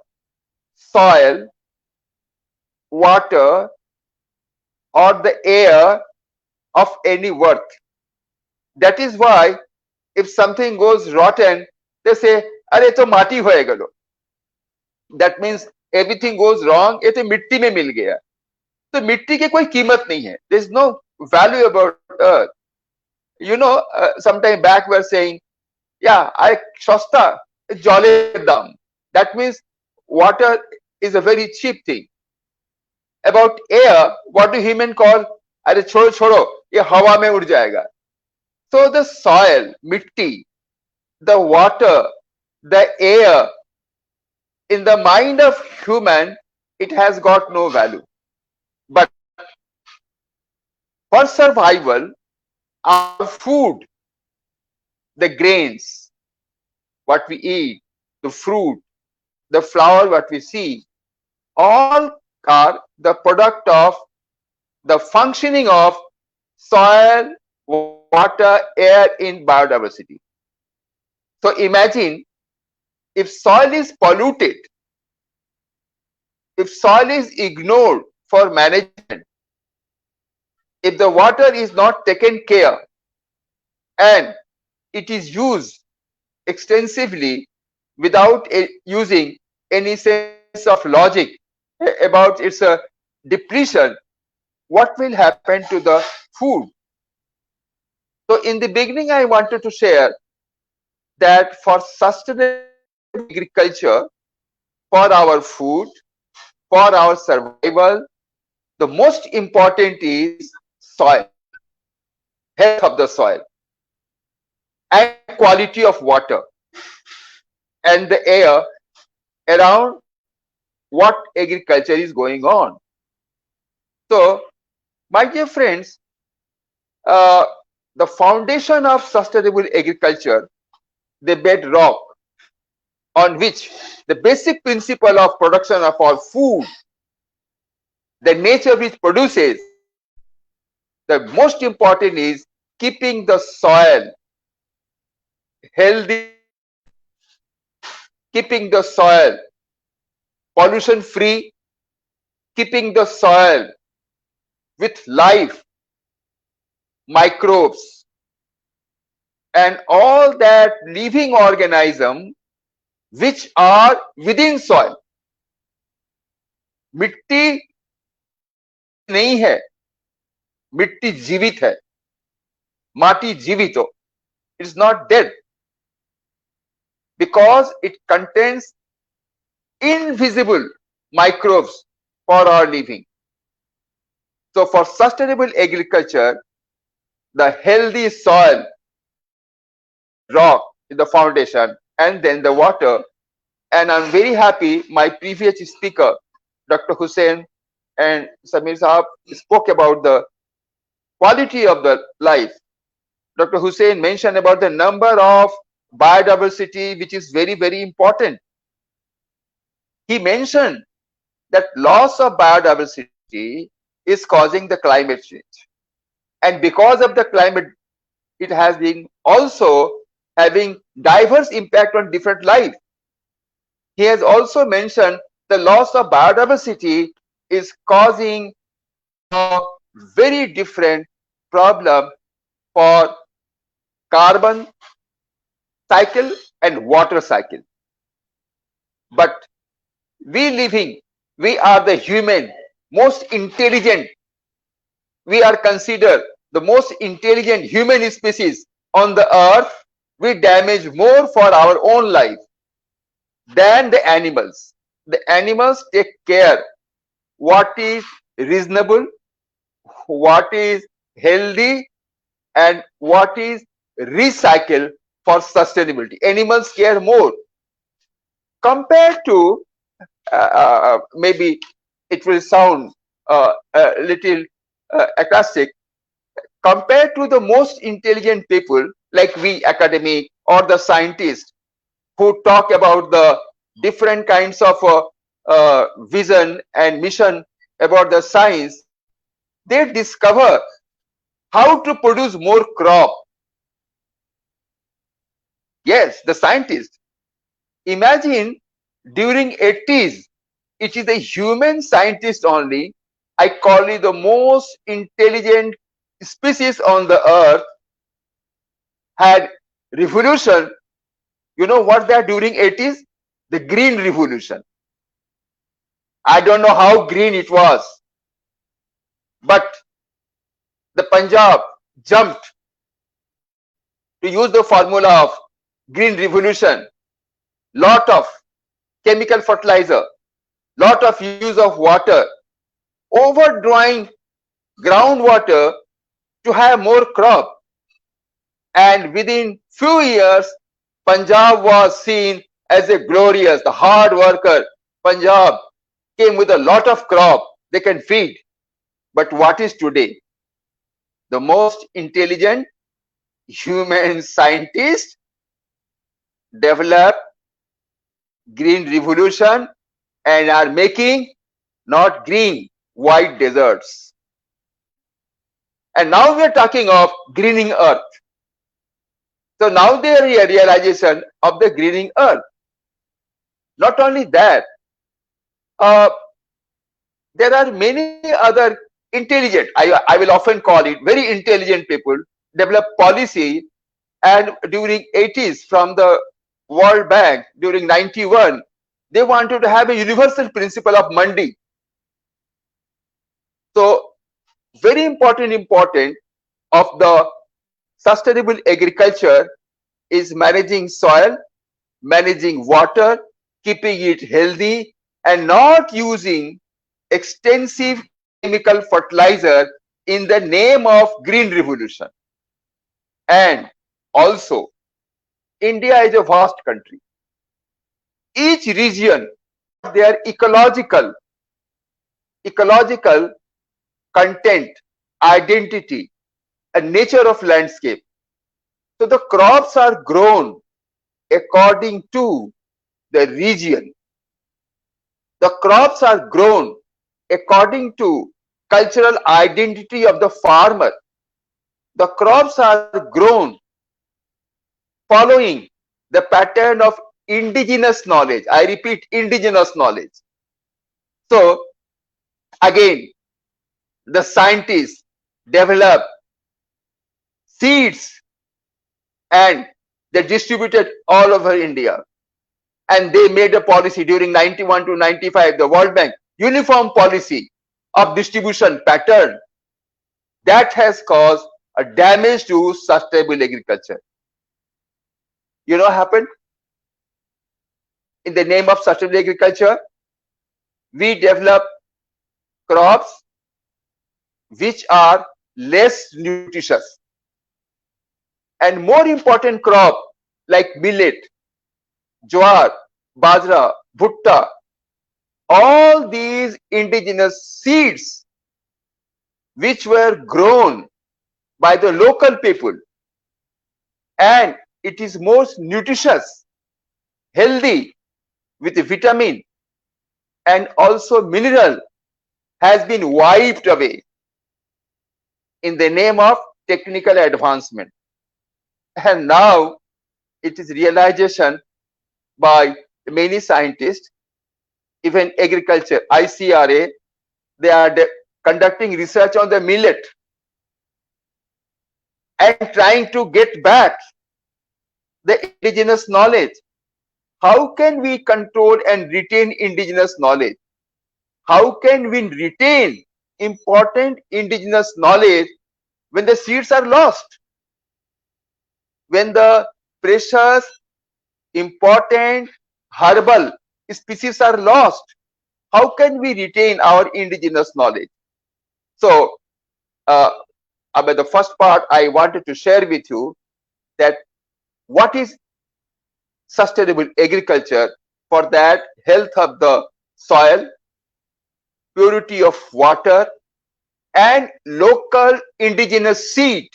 soil, water, or the air of any worth. That is why if something goes rotten, they say, "Are to mati hoye gelo." That means everything goes wrong. ये तो मिट्टी में मिल गया. तो मिट्टी की कोई कीमत नहीं है. There is no value about earth. You know, sometime back we were saying, yeah, I shasta, jolly dam. That means water is a very cheap thing. About air, what do human call? अरे छोड़ो छोड़ो, ये हवा में उड़ जाएगा. So the soil, mitti, the water, the air, in the mind of human, it has got no value. But for survival, our food, the grains, what we eat, the fruit, the flower, what we see, all are the product of the functioning of soil, water, air in biodiversity. So imagine if soil is polluted, if soil is ignored for management, if the water is not taken care and it is used extensively without using any sense of logic about its depletion, what will happen to the food? So in the beginning, I wanted to share that for sustainable agriculture, for our food, for our survival, the most important is soil, health of the soil, and quality of water and the air around what agriculture is going on. So, my dear friends, the foundation of sustainable agriculture, the bedrock on which the basic principle of production of our food, the nature which produces, the most important is keeping the soil healthy, keeping the soil pollution free, keeping the soil with life, microbes, and all that living organism which are within soil. मिट्टी नहीं है, मिट्टी जीवित है, माटी जीवित हो. It is not dead because it contains invisible microbes for our living. So for sustainable agriculture, the healthy soil, rock is the foundation, and then the water. And I'm very happy my previous speaker, Dr. Husain and Samir Sahab, spoke about the quality of the life. Dr. Husain mentioned about the number of biodiversity, which is very, very important. He mentioned that loss of biodiversity is causing the climate change. And because of the climate, it has been also having diverse impact on different life. He has also mentioned the loss of biodiversity is causing a very different problem for carbon cycle and water cycle. But we are the human, most intelligent. We are considered the most intelligent human species on the earth. We damage more for our own life than the animals. The animals take care what is reasonable, what is healthy, and what is recycled for sustainability. Animals care more compared to maybe it will sound a little acrostic, compared to the most intelligent people like we academic or the scientists who talk about the different kinds of vision and mission about the science. They discover how to produce more crop, Yes, the scientist. Imagine during 80s, it is a human scientist only. I call it the most intelligent species on the earth had revolution. You know what they are during 80s? The green revolution. I don't know how green it was, but the Punjab jumped to use the formula of green revolution. Lot of chemical fertilizer, lot of use of water, overdrawing groundwater to have more crop. And within few years, Punjab was seen as a glorious, the hard worker. Punjab came with a lot of crop they can feed. But what is today? The most intelligent human scientists develop green revolution and are making not green, white deserts. And now we are talking of greening earth. So now there is a realization of the greening earth. Not only that, there are many other intelligent, I will often call it very intelligent people, develop policy. And during 80s from the World Bank, during 91, they wanted to have a universal principle of mandi. So very important of the sustainable agriculture is managing soil, managing water, keeping it healthy, and not using extensive chemical fertilizer in the name of green revolution. And also, India is a vast country. Each region, their ecological content, identity, and nature of landscape. So the crops are grown according to the region. The crops are grown according to cultural identity of the farmer. The crops are grown following the pattern of indigenous knowledge. I repeat, indigenous knowledge. So again, the scientists develop seeds and they distributed all over India. And they made a policy during 91 to 95, the World Bank, uniform policy of distribution pattern that has caused a damage to sustainable agriculture. You know what happened? In the name of sustainable agriculture, we develop crops which are less nutritious. And more important crop like millet, jowar, bajra, bhutta, all these indigenous seeds which were grown by the local people, and it is most nutritious, healthy, with vitamin and also mineral, has been wiped away in the name of technical advancement. And now it is realization by many scientists, even agriculture, ICRA, they are conducting research on the millet and trying to get back the indigenous knowledge. How can we control and retain indigenous knowledge? How can we retain important indigenous knowledge when the seeds are lost? When the precious, important herbal species are lost, how can we retain our indigenous knowledge? So, about the first part, I wanted to share with you that what is sustainable agriculture. For that, health of the soil, purity of water, and local indigenous seed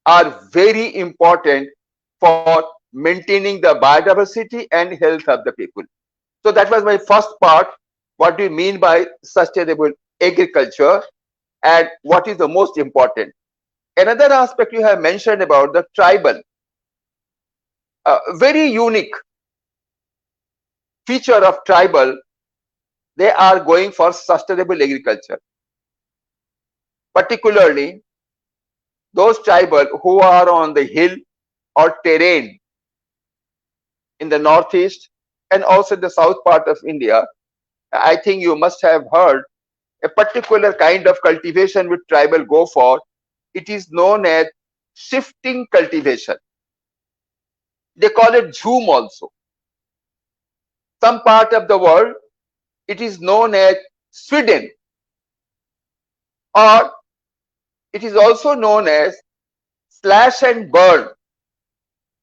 are very important for maintaining the biodiversity and health of the people. So that was my first part. What do you mean by sustainable agriculture and what is the most important? Another aspect you have mentioned about the tribal. a very unique feature of tribal, they are going for sustainable agriculture. Particularly those tribal who are on the hill or terrain in the northeast and also the south part of India. I think you must have heard a particular kind of cultivation which tribal go for. It is known as shifting cultivation. They call it jhoom also. Some part of the world, it is known as Sweden, or it is also known as slash and burn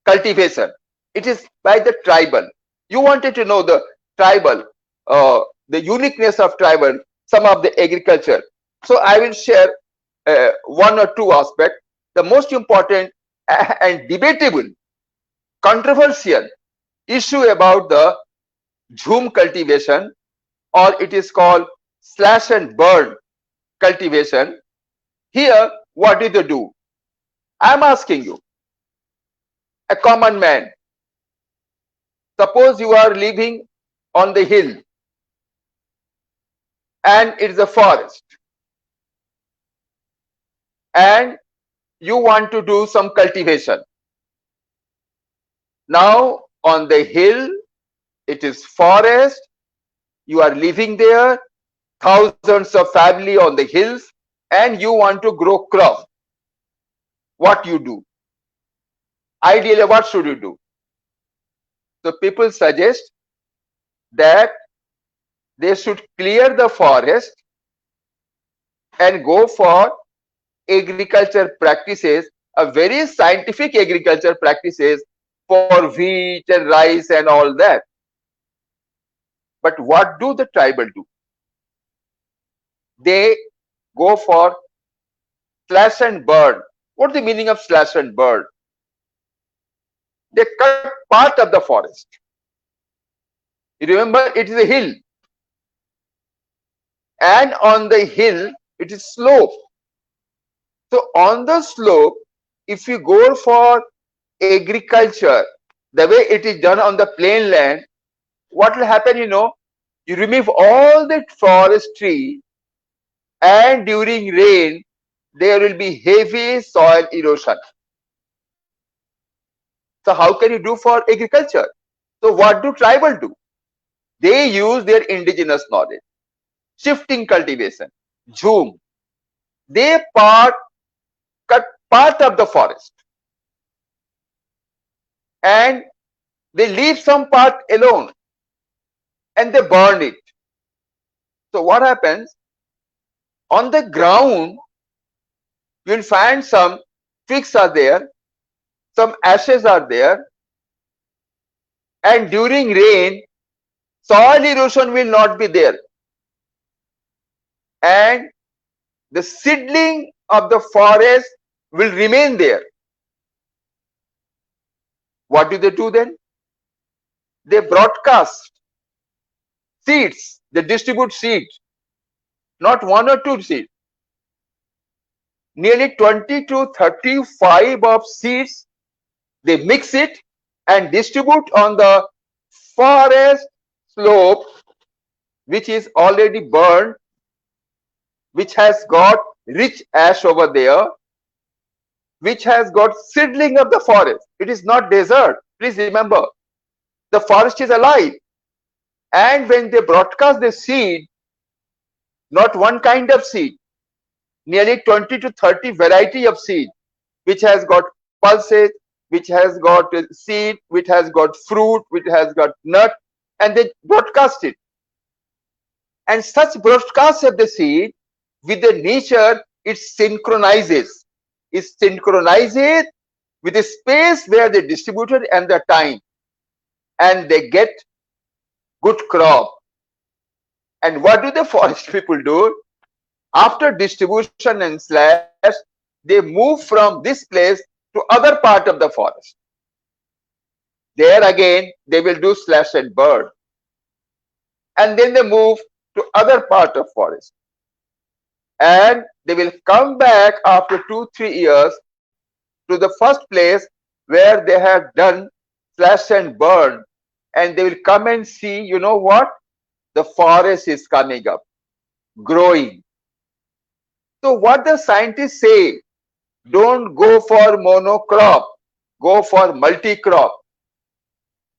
cultivation. It is by the tribal. You wanted to know the tribal, the uniqueness of tribal, some of the agriculture. So I will share one or two aspects. The most important and debatable, controversial issue about the jhoom cultivation, or it is called slash and burn cultivation. Here, what do they do? I am asking you, a common man, suppose you are living on the hill and it is a forest, and you want to do some cultivation. Now on the hill, it is forest, you are living there, thousands of family on the hills, and you want to grow crop. What you do? Ideally, what should you do? So people suggest that they should clear the forest and go for agriculture practices, a very scientific agriculture practices for wheat and rice and all that. But what do the tribal do? They go for slash and burn. What's the meaning of slash and burn? They cut part of the forest. You remember, it is a hill, and on the hill it is slope. So on the slope, if you go for agriculture the way it is done on the plain land, what will happen? You remove all the forestry, and during rain there will be heavy soil erosion. So how can you do for agriculture? So what do tribal do? They use their indigenous knowledge, shifting cultivation, jhoom. They cut part of the forest and they leave some part alone and they burn it. So what happens? On the ground, you will find some twigs are there, some ashes are there, and during rain, soil erosion will not be there, and the seedling of the forest will remain there. What do they do then? They broadcast seeds, they distribute seeds, not one or two seeds. Nearly 20 to 35 of seeds, they mix it and distribute on the forest slope, which is already burned, which has got rich ash over there, which has got seedling of the forest. It is not desert. Please remember, the forest is alive. And when they broadcast the seed, not one kind of seed, nearly 20 to 30 variety of seed, which has got pulses, which has got seed, which has got fruit, which has got nut, and they broadcast it. And such broadcast of the seed with the nature, it synchronizes. It synchronizes with the space where they distributed and the time, and they get good crop. And what do the forest people do? After distribution and slash, they move from this place to other part of the forest. There again, they will do slash and burn. And then they move to other part of forest. And they will come back after 2-3 years to the first place where they have done slash and burn, and they will come and see, you know what? The forest is coming up, growing. So what the scientists say, don't go for monocrop, go for multi-crop.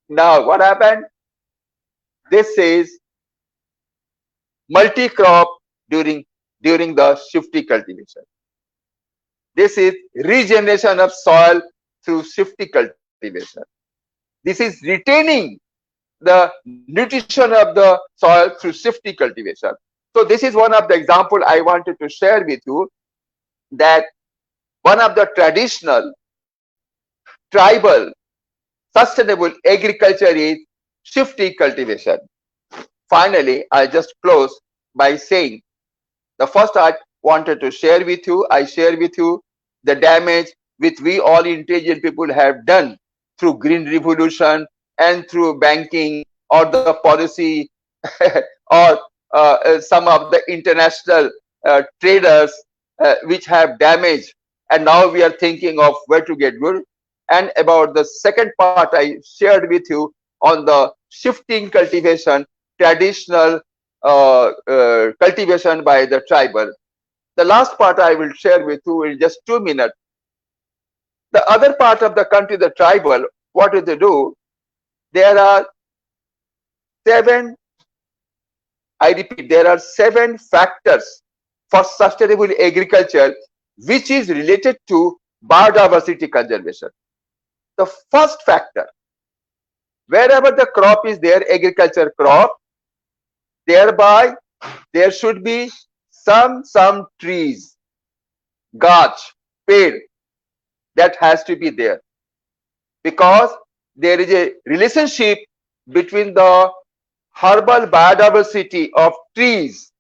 Now what happened? This says multi-crop during the shifty cultivation. This is regeneration of soil through shifty cultivation. This is retaining the nutrition of the soil through shifty cultivation. So this is one of the example I wanted to share with you, that one of the traditional tribal sustainable agriculture is shifty cultivation. Finally, I just close by saying the first I wanted to share with you, I share with you the damage which we all intelligent people have done through green revolution and through banking or the policy or some of the international traders which have damaged, and now we are thinking of where to get good. And about the second part I shared with you on the shifting cultivation, traditional cultivation by the tribal. The last part I will share with you in just 2 minutes. The other part of the country, the tribal, what do they do? There are 7, I repeat, there are 7 factors for sustainable agriculture which is related to biodiversity conservation. The first factor, wherever the crop is there, agriculture crop, thereby there should be some trees, gach, ped, that has to be there, because there is a relationship between the herbal biodiversity of trees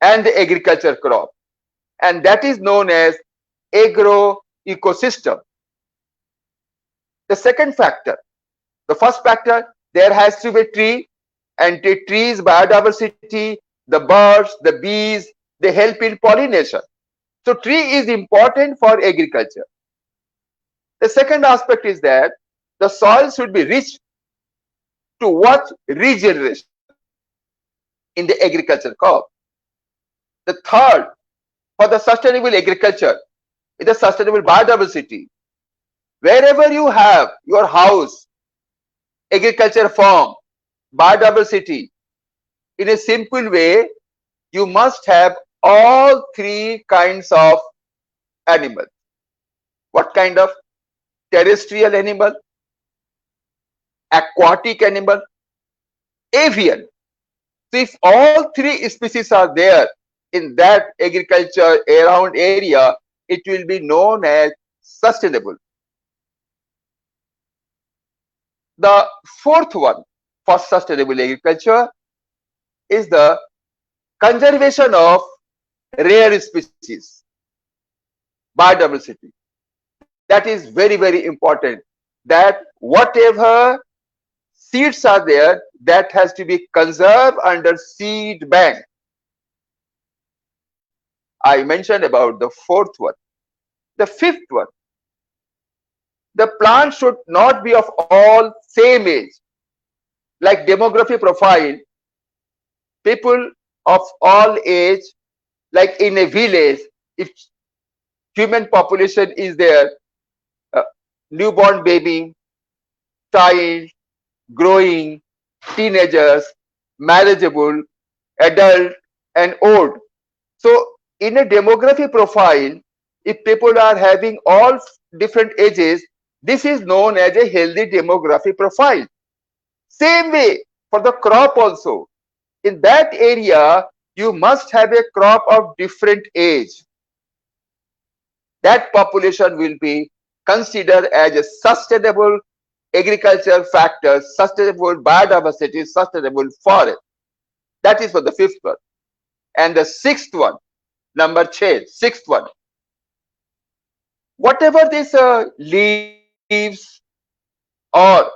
and the agriculture crop, and that is known as agro ecosystem. The second factor, the first factor, there has to be a tree, and the trees biodiversity, the birds, the bees, they help in pollination. So tree is important for agriculture. The second aspect is that the soil should be rich to what? Regeneration in the agriculture crop. The third, for the sustainable agriculture, is the sustainable biodiversity. Wherever you have your house, agriculture farm, biodiversity, in a simple way, you must have all 3 kinds of animals. What kind of? Terrestrial animal, aquatic animal, avian. So if all 3 species are there in that agriculture around area, it will be known as sustainable. The fourth one for sustainable agriculture is the conservation of rare species, biodiversity. That is very, very important, that whatever seeds are there, that has to be conserved under seed bank. I mentioned about the fourth one. The fifth one, the plant should not be of all same age. Like demography profile, people of all age, like in a village, if human population is there, newborn baby, child, growing, teenagers, marriageable, adult, and old. So in a demography profile, if people are having all different ages, this is known as a healthy demography profile. Same way for the crop also. In that area, you must have a crop of different age. That population will be considered as a sustainable agriculture factor, sustainable biodiversity, sustainable forest. That is for the fifth one. And the sixth one, number 6, sixth one. Whatever these leaves or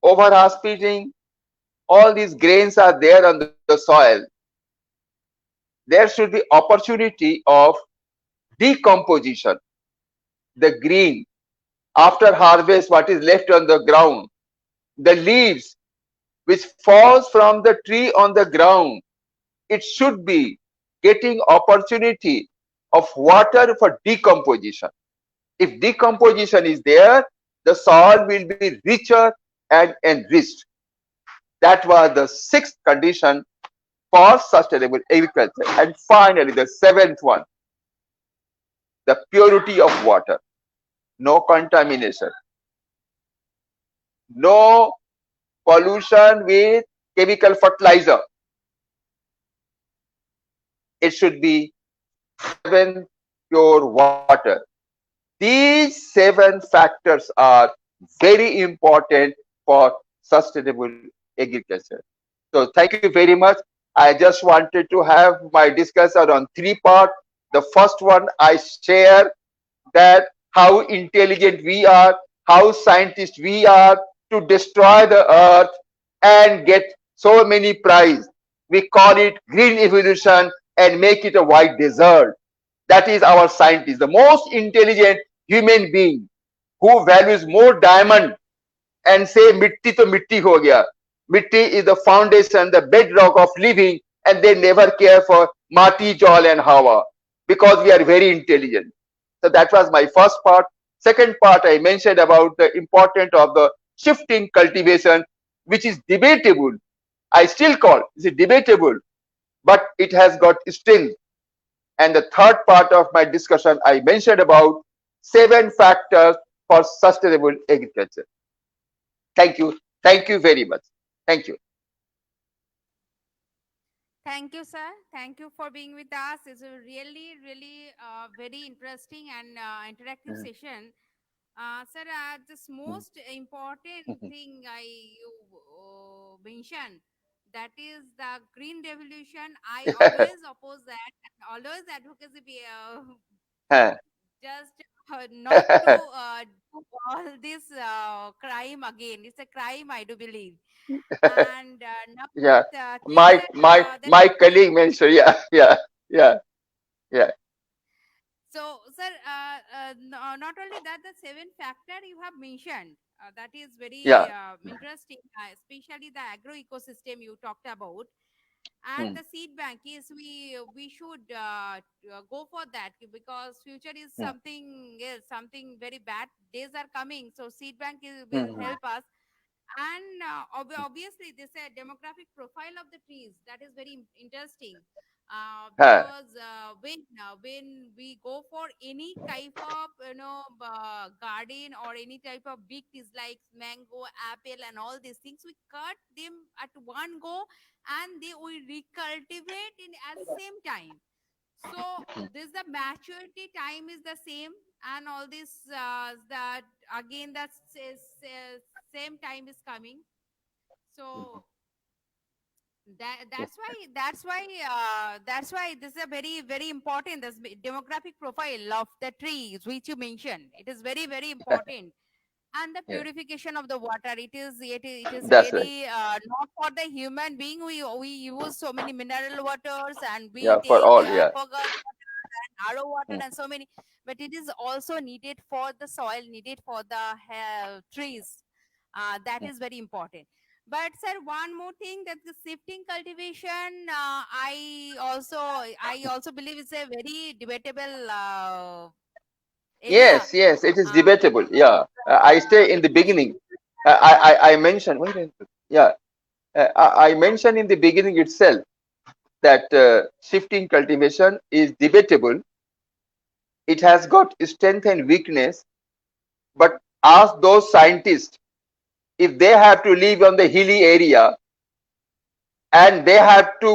overhospitating, all these grains are there on the soil, there should be opportunity of decomposition. The green, after harvest, what is left on the ground, the leaves which falls from the tree on the ground, it should be getting opportunity of water for decomposition. If decomposition is there, the soil will be richer and enriched. That was the sixth condition for sustainable agriculture. And finally, the seventh one, the purity of water. No contamination. No pollution with chemical fertilizer. It should be 7 pure water. These 7 factors are very important for sustainable agriculture. So thank you very much. I just wanted to have my discussion on 3 parts. The first one, I share that how intelligent we are, how scientists we are to destroy the earth and get so many prizes. We call it green evolution and make it a white desert. That is our scientist, the most intelligent human being who values more diamond and say mitti to mitti ho gaya. Mitti is the foundation, the bedrock of living, and they never care for mati, jal and hawa because we are very intelligent. So that was my first part. Second part, I mentioned about the importance of the shifting cultivation, which is debatable. I still call it debatable, but it has got strength. And the third part of my discussion, I mentioned about 7 factors for sustainable agriculture. Thank you. Thank you very much. Thank you. Thank you, sir. Thank you for being with us. It's a really, really very interesting and interactive session. Sir, this most important thing you mentioned, that is the green revolution. I always oppose that. Always advocacy just not to do all this crime again. It's a crime, I do believe. And now Yeah. thing that that My colleague mentioned, yeah. so, sir, not only that, the 7 factor you have mentioned, that is very Yeah. interesting, especially the agro ecosystem you talked about, and Hmm. the seed bank is we should go for that because future is Hmm. something else, something very bad days are coming. So seed bank will Hmm. help us, and obviously this demographic profile of the trees, that is very interesting, Huh. because when we go for any type of garden or any type of big trees like mango, apple and all these things, we cut them at one go and they will recultivate in at same time. So this the maturity time is the same, and all this that again that same time is coming. So that's why this is a very important, this demographic profile of the trees which you mentioned, it is very important. And the Yeah. purification of the water, it is That's right. very not for the human being. We use so many mineral waters and we Yeah. For take all. Yeah. aquaguard and RO water Hmm. and so many, but it is also needed for the soil, needed for the trees. That Hmm. is very important. But sir, one more thing, that the shifting cultivation, I also believe it's a very debatable area. Yes. It is Uh, debatable. Yeah. I stay in the beginning. I mentioned. Wait a minute. Yeah. I mentioned in the beginning itself that shifting cultivation is debatable. It has got strength and weakness. But ask those scientists, if they have to live on the hilly area and they have to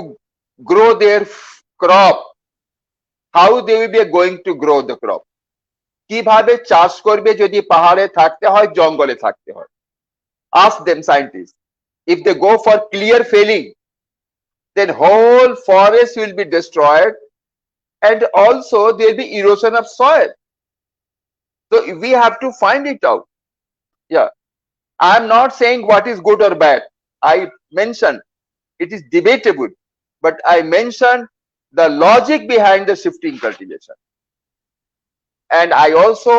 grow their crop, how they will be going to grow the crop? কিভাবে চাষ করবে যদি পাহাড়ে থাকতে হয়, জঙ্গলে থাকতে হয়? Ask them, scientists. If they go for clear felling, then whole forest will be destroyed, and also there will be erosion of soil. So we have to find it out. Yeah. I'm not saying what is good or bad. I mentioned it is debatable, but I mentioned the logic behind the shifting cultivation. And I also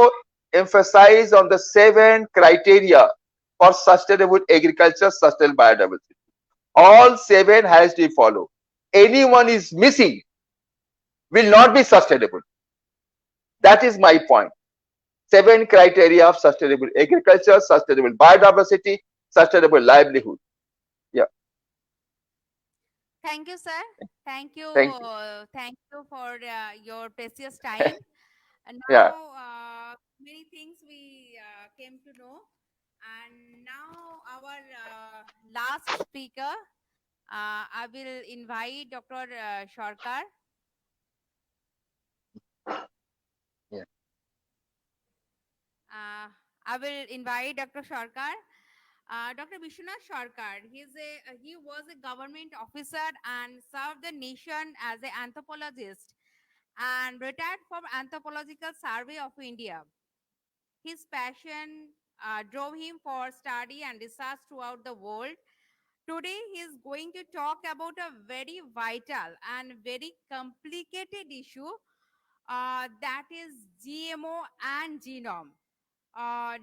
emphasize on the 7 criteria for sustainable agriculture, sustainable biodiversity. All 7 has to follow. Anyone is missing will not be sustainable. That is my point. 7 criteria of sustainable agriculture, sustainable biodiversity, sustainable livelihood. Yeah. Thank you, sir. Thank you. Thank you. Thank you for your precious time. And Yeah. now, many things we came to know. And now, our last speaker, I will invite Dr. Sarkar. Yeah. I will invite Dr. Sarkar. Dr. Vishwanath Sarkar, he was a government officer and served the nation as an anthropologist and retired from Anthropological Survey of India. His passion drove him for study and research throughout the world. Today, he is going to talk about a very vital and very complicated issue that is GMO and genome. Uh,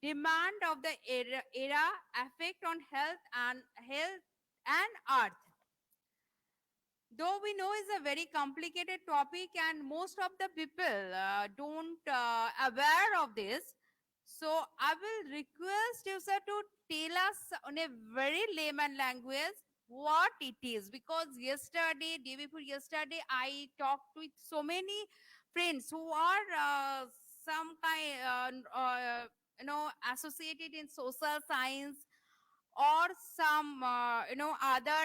Demand of the era, effect on health and earth. Though we know it's a very complicated topic and most of the people don't aware of this, so I will request you, sir, to tell us on a very layman language what it is, because day before yesterday, I talked with so many friends who are some kind, associated in social science or some other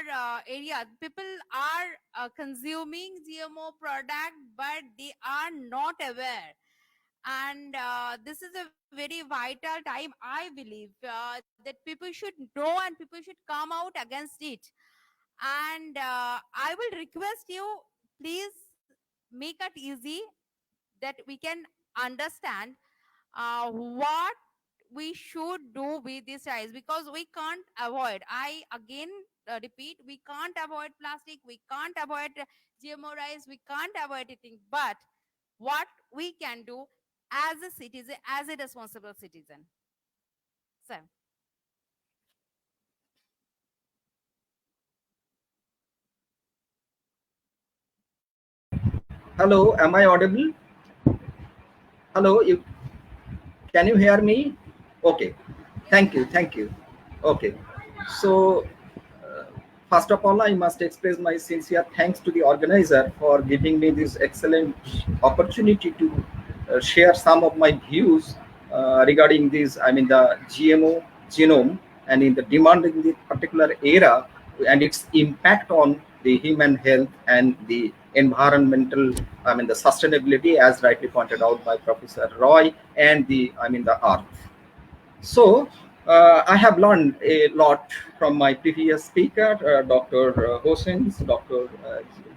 areas. People are consuming GMO product, but they are not aware. And this is a very vital time, I believe, that people should know and people should come out against it. And I will request you, please make it easy that we can understand what we should do with this rice, because we can't avoid, I again repeat, we can't avoid plastic, we can't avoid GMO rice, we can't avoid eating, but what we can do as a citizen, as a responsible citizen. So Hello, am I audible? Hello, can you hear me? Okay, thank you, thank you. Okay, so first of all, I must express my sincere thanks to the organizer for giving me this excellent opportunity to share some of my views regarding this, I mean the GMO genome and in the demand in the particular era and its impact on the human health and the environmental, I mean the sustainability, as rightly pointed out by Professor Roy, and the, I mean the earth. So I have learned a lot from my previous speaker, Dr. Husain, Dr.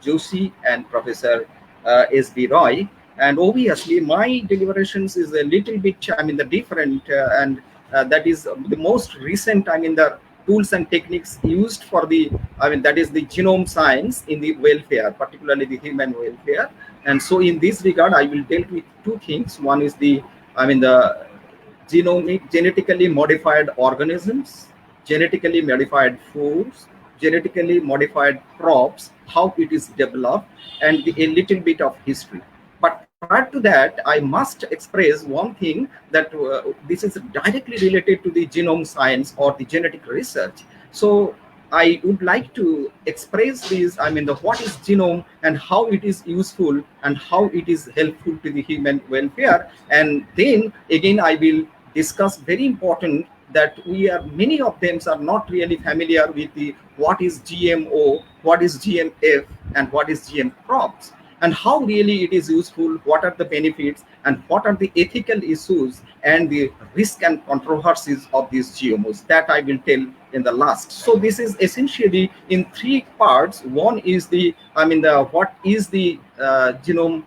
JOSHI, and Professor S.B. Roy. And obviously, my deliberations is a little bit, I mean, the different, and that is the most recent, I mean, the tools and techniques used for the, I mean, that is the genome science in the welfare, particularly the human welfare. And so in this regard, I will deal with two things. One is the, I mean, the genomic, genetically modified organisms, genetically modified foods, genetically modified crops, how it is developed, and a little bit of history. But prior to that, I must express one thing, that this is directly related to the genome science or the genetic research. So I would like to express this, I mean, the what is genome and how it is useful and how it is helpful to the human welfare. And then again, I will discuss very important that we are, many of them are not really familiar with the what is GMO, what is GMF, and what is GM crops, and how really it is useful, what are the benefits, and what are the ethical issues and the risk and controversies of these GMOs, that I will tell in the last. So this is essentially in three parts. One is the, I mean, the what is the genome,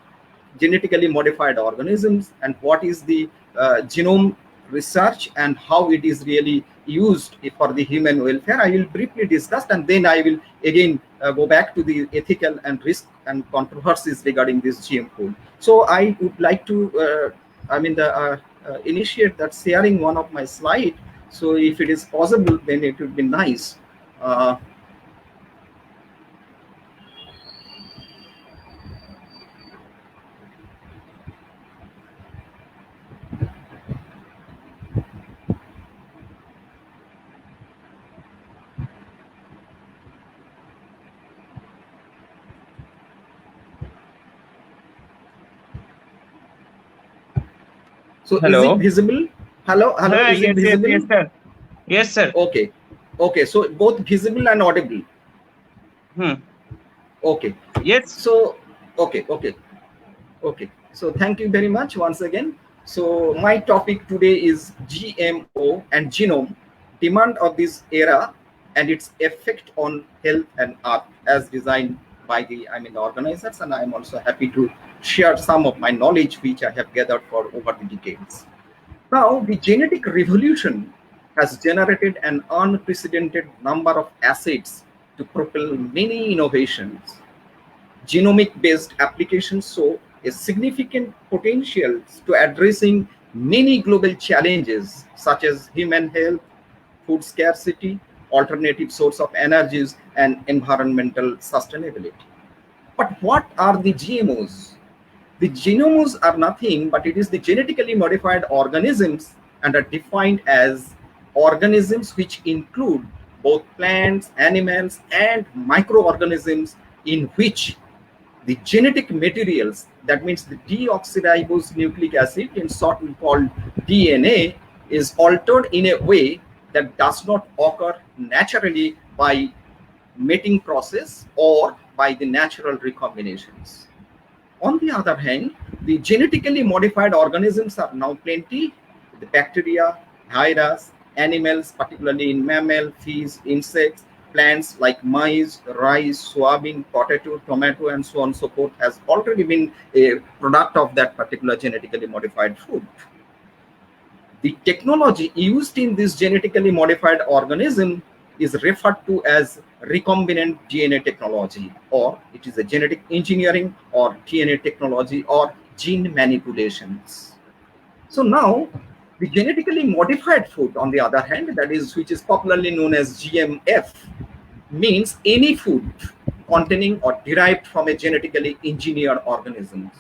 genetically modified organisms, and what is the genome research and how it is really used for the human welfare. I will briefly discuss, and then I will again go back to the ethical and risk and controversies regarding this GM food. So I would like to, I mean, initiate that sharing one of my slides So if it is possible, then it would be nice. So Hello. is it visible? Hello, is it visible? Yes, sir. Yes, sir. Okay. Okay, so both visible and audible. Okay. Yes. So, okay. So thank you very much once again. So my topic today is GMO and genome, demand of this era and its effect on health and earth as designed by the organizers, and I am also happy to share some of my knowledge which I have gathered for over the decades. Now, the genetic revolution has generated an unprecedented number of assets to propel many innovations. Genomic-based applications show a significant potential to addressing many global challenges such as human health, food scarcity, alternative source of energies, and environmental sustainability. But what are the GMOs? The GMOs are nothing but it is the genetically modified organisms and are defined as organisms which include both plants, animals, and microorganisms in which the genetic materials, that means the deoxyribose nucleic acid, in short we call DNA, is altered in a way that does not occur naturally by mating process or by the natural recombinations. On the other hand, the genetically modified organisms are now plenty. The bacteria, virus, animals, particularly in mammal, fish, insects, plants like maize, rice, soybean, potato, tomato, and so on and so forth has already been a product of that particular genetically modified food. The technology used in this genetically modified organism is referred to as recombinant DNA technology, or it is a genetic engineering or DNA technology or gene manipulations. So now the genetically modified food, on the other hand, that is which is popularly known as GMF, means any food containing or derived from a genetically engineered organisms.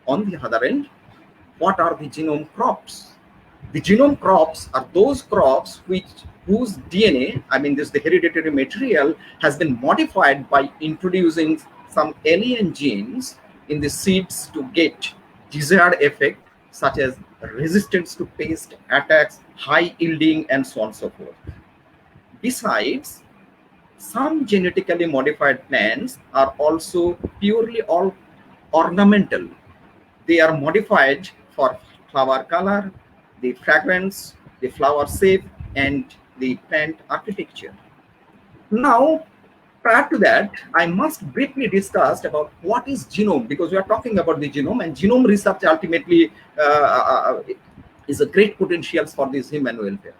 On the other end, what are the genome crops? The genome crops are those crops whose DNA, the hereditary material, has been modified by introducing some alien genes in the seeds to get desired effect, such as resistance to pest attacks, high yielding, and so on and so forth. Besides, some genetically modified plants are also purely ornamental. They are modified for flower color, the fragrance, the flower shape, and the plant architecture. Now, prior to that, I must briefly discuss about what is genome, because we are talking about the genome, and genome research ultimately is a great potential for this human welfare.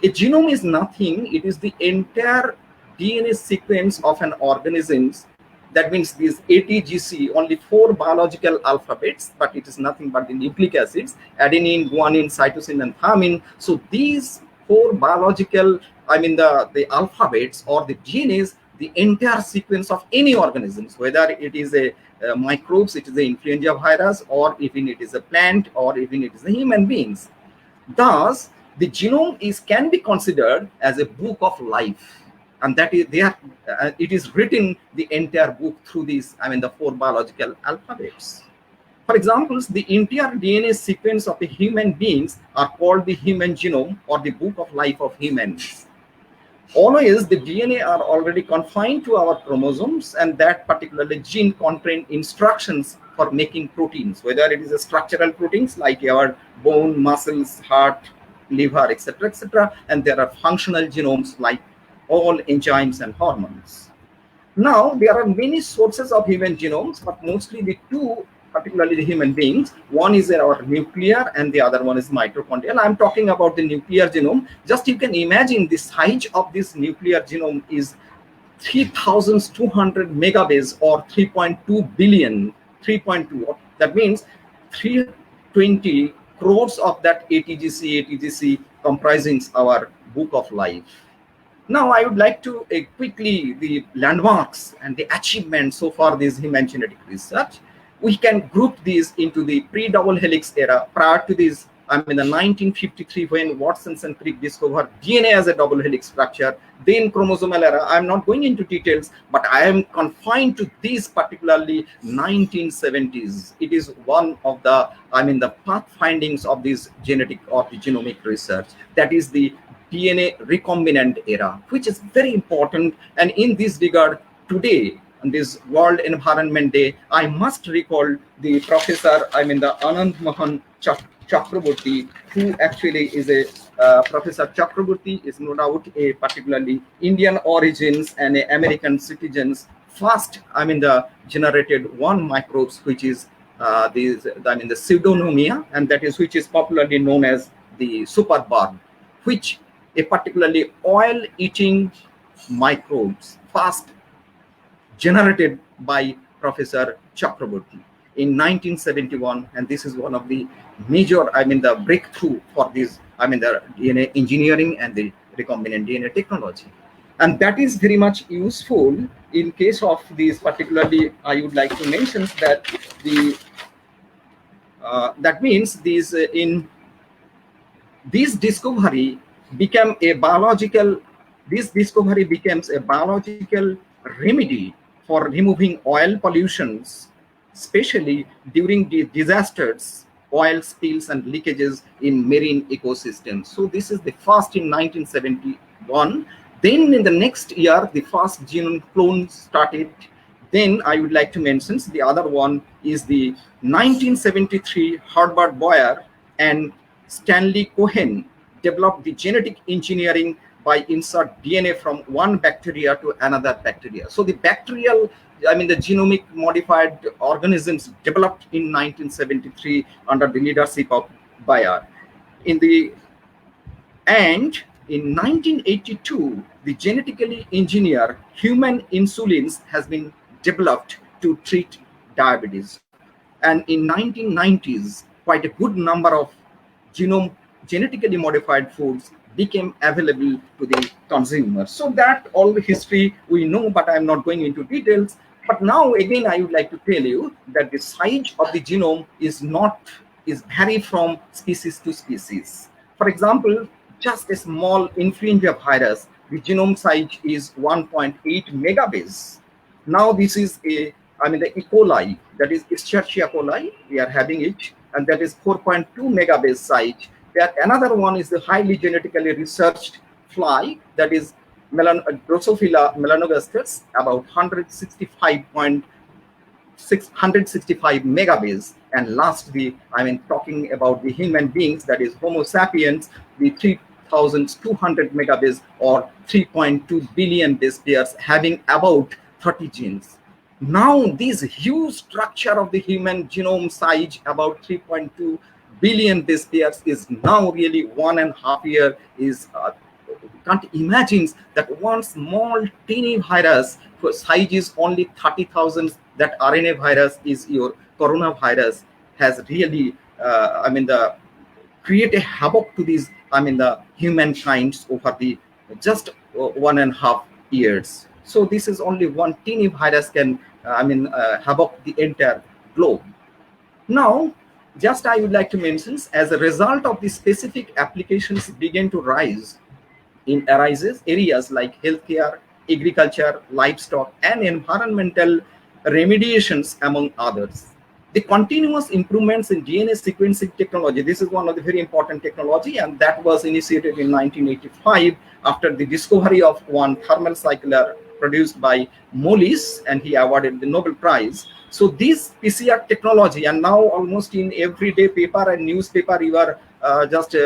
A genome is nothing, it is the entire DNA sequence of an organism. That means these ATGC, only 4 biological alphabets, but it is nothing but the nucleic acids, adenine, guanine, cytosine, and thymine. So these 4 biological, the alphabets or the DNAs, the entire sequence of any organisms, whether it is a microbes, it is an influenza virus, or even it is a plant, or even it is a human beings. Thus, the genome can be considered as a book of life. And that is it is written the entire book through these, the 4 biological alphabets. For example, the entire DNA sequence of the human beings are called the human genome or the book of life of humans. Always the DNA are already confined to our chromosomes, and that particularly gene contain instructions for making proteins, whether it is a structural proteins like our bone, muscles, heart, liver, etc., etc., and there are functional genomes like all enzymes and hormones. Now, there are many sources of human genomes, but mostly the 2, particularly the human beings, one is our nuclear and the other one is mitochondrial. I'm talking about the nuclear genome. Just you can imagine the size of this nuclear genome is 3,200 megabase or 3.2 billion, 3.2. That means 320 crores of that ATGC comprising our book of life. Now, I would like to quickly the landmarks and the achievements so far this human genetic research. We can group these into the pre-double helix era. Prior to this, I mean, the 1953 when Watson and Crick discovered DNA as a double helix structure. Then chromosomal era. I'm not going into details, but I am confined to these particularly 1970s. It is one of the, I mean, the path findings of this genetic or the genomic research. That is the DNA recombinant era, which is very important. And in this regard, today, on this World Environment Day, I must recall the professor, I mean the Anand Mohan Chakraborty, who actually is a Professor Chakraborty is no doubt a particularly Indian origins and a American citizens. First, I mean the generated one microbes, which is the pseudomonas, and that is which is popularly known as the superbug, which a particularly oil-eating microbes first generated by Professor Chakraborty in 1971, and this is one of the major, I mean, the breakthrough for this, I mean, the DNA engineering and the recombinant DNA technology. And that is very much useful in case of these particularly, I would like to mention that the, that means these in this discovery became a biological, this discovery becomes a biological remedy for removing oil pollutions, especially during the disasters, oil spills and leakages in marine ecosystems. So this is the first in 1971. Then in the next year, the first genome clone started. Then I would like to mention the other one is the 1973 Herbert Boyer and Stanley Cohen developed the genetic engineering by insert DNA from one bacteria to another bacteria. So the bacterial, I mean the genomic modified organisms developed in 1973 under the leadership of Bayer. In 1982, the genetically engineered human insulins has been developed to treat diabetes. And in 1990s, quite a good number of genetically modified foods became available to the consumers. So that all the history we know, but I'm not going into details. But now again, I would like to tell you that the size of the genome is vary from species to species. For example, just a small influenza virus, the genome size is 1.8 megabase. Now this is the E. coli, that is Escherichia coli, we are having it, and that is 4.2 megabase size. There another one is the highly genetically researched fly, that is Drosophila melanogaster, about 665 megabase. And lastly, talking about the human beings, that is Homo sapiens, the 3,200 megabase or 3.2 billion base pairs having about 30 genes. Now this huge structure of the human genome size, about 3.2 billion base pairs, is now really 1.5 years is can't imagine that one small teeny virus for size is only 30,000, that RNA virus is your coronavirus, has really create a havoc to these the humankind over the just 1.5 years. So this is only one teeny virus can havoc the entire globe. Now just I would like to mention, as a result of the specific applications began to rise in areas like healthcare, agriculture, livestock, and environmental remediations, among others. The continuous improvements in DNA sequencing technology, this is one of the very important technology, and that was initiated in 1985 after the discovery of one thermal cycler produced by Mollis, and he awarded the Nobel Prize. So this PCR technology, and now almost in everyday paper and newspaper, you are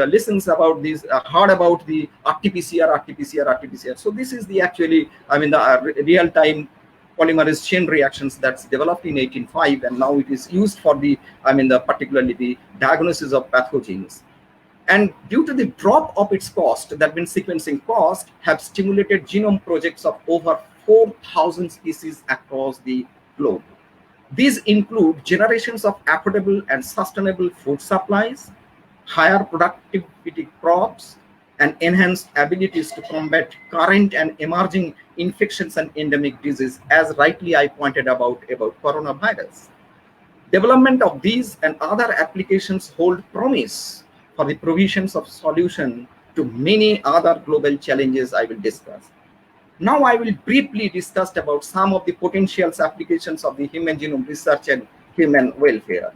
listens about this, heard about the RT-PCR. So this is the actually, the real-time polymerase chain reactions that's developed in 1805, and now it is used for the, particularly the diagnosis of pathogens. And due to the drop of its cost, that means sequencing cost, have stimulated genome projects of over 4,000 species across the globe. These include generations of affordable and sustainable food supplies, higher productivity crops, and enhanced abilities to combat current and emerging infections and endemic disease, as rightly I pointed about coronavirus. Development of these and other applications hold promise for the provisions of solution to many other global challenges I will discuss. Now I will briefly discuss about some of the potential applications of the human genome research and human welfare.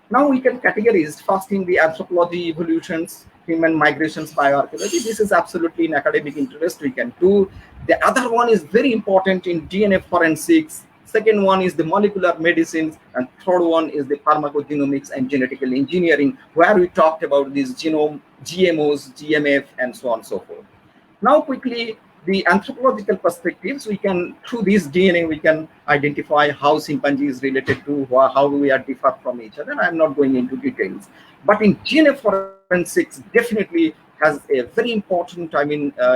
Now we can categorize first in the anthropology, evolutions, human migrations, bioarchaeology. This is absolutely in academic interest we can do. The other one is very important in DNA forensics. Second one is the molecular medicines, and third one is the pharmacogenomics and genetical engineering, where we talked about these genome, GMOs, GMF, and so on and so forth. Now quickly, the anthropological perspectives, we can, through this DNA, we can identify how chimpanzee is related to, how we are different from each other. I'm not going into details. But in DNA forensics, definitely has a very important,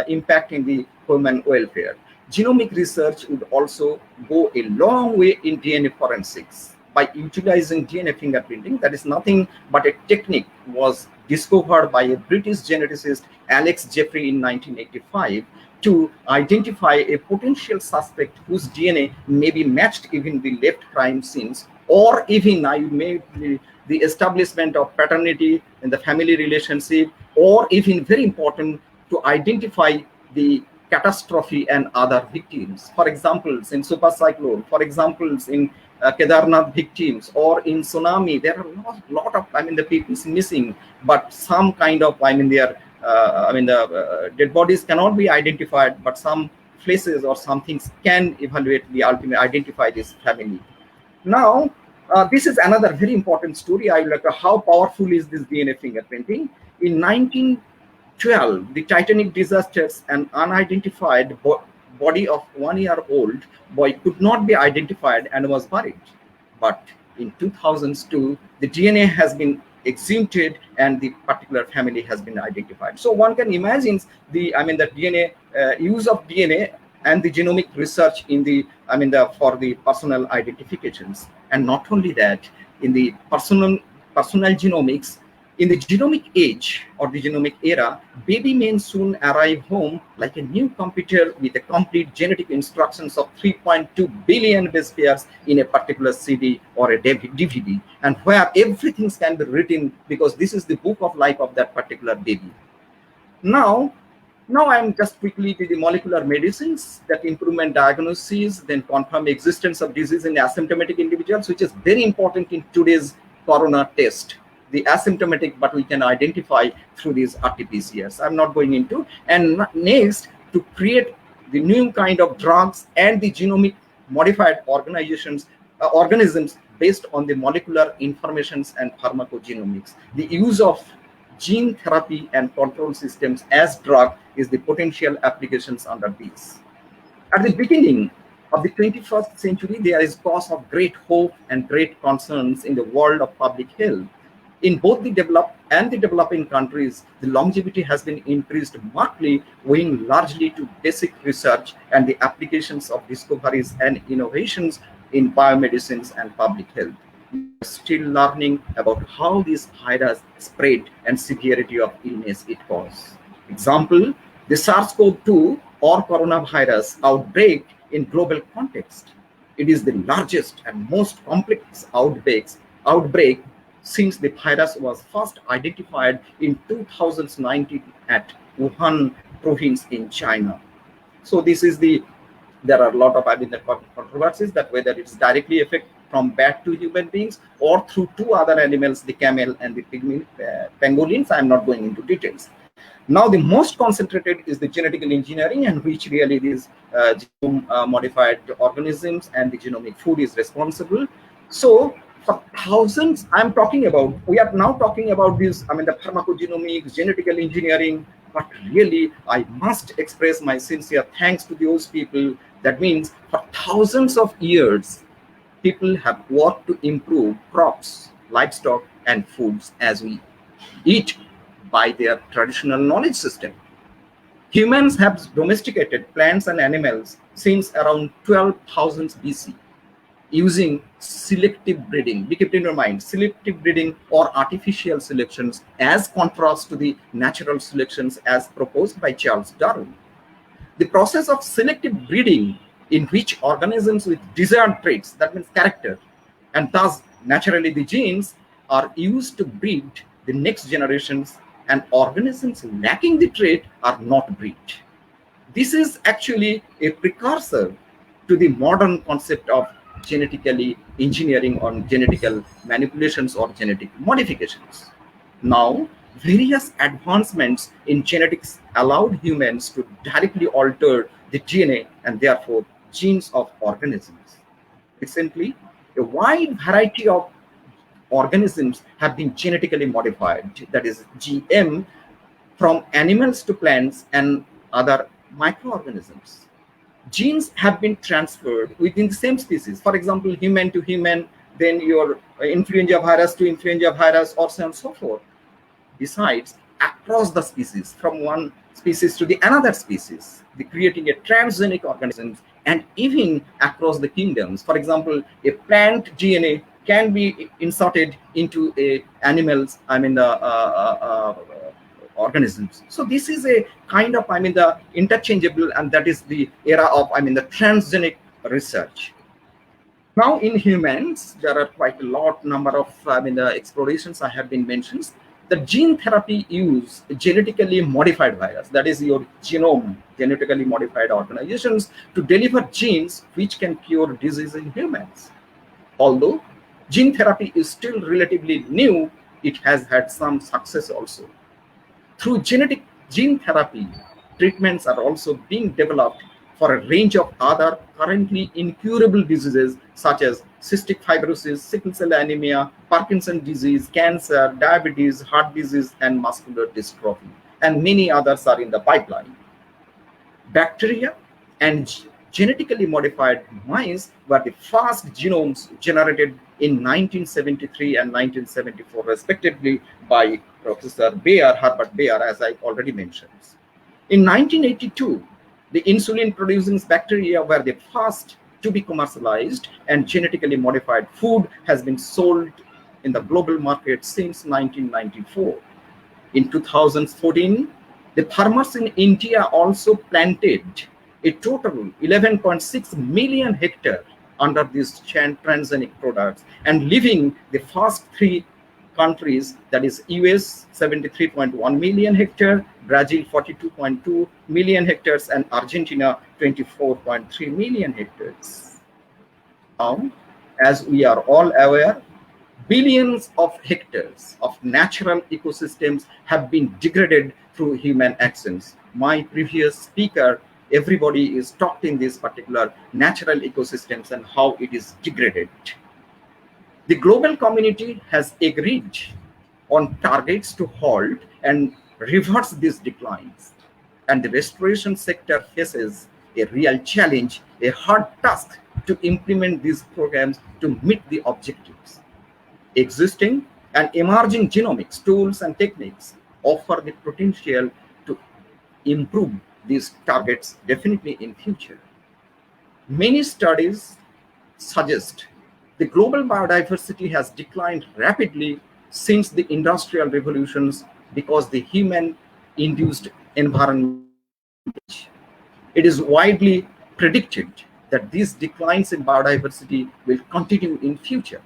impact in the human welfare. Genomic research would also go a long way in DNA forensics by utilizing DNA fingerprinting. That is nothing but a technique was discovered by a British geneticist, Alex Jeffrey, in 1985 to identify a potential suspect whose DNA may be matched even the left crime scenes, or even the establishment of paternity in the family relationship, or even very important to identify the catastrophe and other victims. For example, in super cyclone, for example, in Kedarnath victims, or in tsunami, there are a lot of, the people missing, but some kind of, the dead bodies cannot be identified, but some places or some things can evaluate the ultimate, identify this family. Now, this is another very important story. I like how powerful is this DNA fingerprinting. In 1912, the Titanic disasters, an unidentified body of 1-year-old boy could not be identified and was buried. But in 2002, the DNA has been exhumed and the particular family has been identified. So one can imagine the DNA use of DNA and the genomic research in the for the personal identifications. And not only that, in the personal genomics, in the genomic age or the genomic era, baby may soon arrive home like a new computer with a complete genetic instructions of 3.2 billion base pairs in a particular CD or a DVD, and where everything can be written because this is the book of life of that particular baby. Now I'm just quickly to the molecular medicines that improvement diagnosis, then confirm existence of disease in asymptomatic individuals, which is very important in today's corona test. The asymptomatic, but we can identify through these RT-PCRs. I'm not going into. And next, to create the new kind of drugs and the genomic modified organisms based on the molecular informations and pharmacogenomics. The use of gene therapy and control systems as drug is the potential applications under these. At the beginning of the 21st century, there is cause of great hope and great concerns in the world of public health. In both the developed and the developing countries, the longevity has been increased markedly, owing largely to basic research and the applications of discoveries and innovations in biomedicines and public health. We are still learning about how this virus spread and severity of illness it causes. Example, the SARS-CoV-2 or coronavirus outbreak in global context. It is the largest and most complex outbreak since the virus was first identified in 2019 at Wuhan province in China. So this is there are a lot of controversies that whether it's directly affect from bat to human beings or through two other animals, the camel and the pangolins. I'm not going into details. Now the most concentrated is the genetical engineering, and which really these genome modified organisms and the genomic food is responsible. So for thousands, we are now talking about this, the pharmacogenomics, genetical engineering, but really I must express my sincere thanks to those people. That means for thousands of years, people have worked to improve crops, livestock, and foods as we eat by their traditional knowledge system. Humans have domesticated plants and animals since around 12,000 BC. using selective breeding. Keep it in your mind, selective breeding or artificial selections as contrast to the natural selections as proposed by Charles Darwin. The process of selective breeding in which organisms with desired traits, that means character, and thus naturally the genes are used to breed the next generations, and organisms lacking the trait are not bred. This is actually a precursor to the modern concept of genetically engineering or genetical manipulations or genetic modifications. Now, various advancements in genetics allowed humans to directly alter the DNA and therefore genes of organisms. Recently, a wide variety of organisms have been genetically modified, that is GM, from animals to plants and other microorganisms. Genes have been transferred within the same species. For example, human to human, then your influenza virus to influenza virus, or so on and so forth. Besides, across the species, from one species to the another species, creating a transgenic organisms, and even across the kingdoms. For example, a plant DNA can be inserted into a animals, organisms. So this is a kind of, the interchangeable, and that is the era of, the transgenic research. Now in humans, there are quite a lot number of, the explorations I have been mentioned. The gene therapy use genetically modified virus, that is your genome, genetically modified organizations, to deliver genes which can cure disease in humans. Although gene therapy is still relatively new, it has had some success also. Through genetic gene therapy, treatments are also being developed for a range of other currently incurable diseases such as cystic fibrosis, sickle cell anemia, Parkinson's disease, cancer, diabetes, heart disease, and muscular dystrophy. And many others are in the pipeline. Bacteria and genetically modified mice were the first genomes generated in 1973 and 1974, respectively, by Professor Bayer, Herbert Bayer, as I already mentioned. In 1982, the insulin-producing bacteria were the first to be commercialized, and genetically modified food has been sold in the global market since 1994. In 2014, the farmers in India also planted a total 11.6 million hectares under these transgenic products, and leaving the first three countries, that is US 73.1 million hectares, Brazil 42.2 million hectares, and Argentina 24.3 million hectares. Now, as we are all aware, billions of hectares of natural ecosystems have been degraded through human actions. My previous speaker, everybody is talked in this particular natural ecosystems and how it is degraded. The global community has agreed on targets to halt and reverse these declines, and the restoration sector faces a real challenge, a hard task to implement these programs to meet the objectives. Existing and emerging genomics tools and techniques offer the potential to improve these targets definitely in future. Many studies suggest the global biodiversity has declined rapidly since the industrial revolutions because the human-induced environment. It is widely predicted that these declines in biodiversity will continue in future.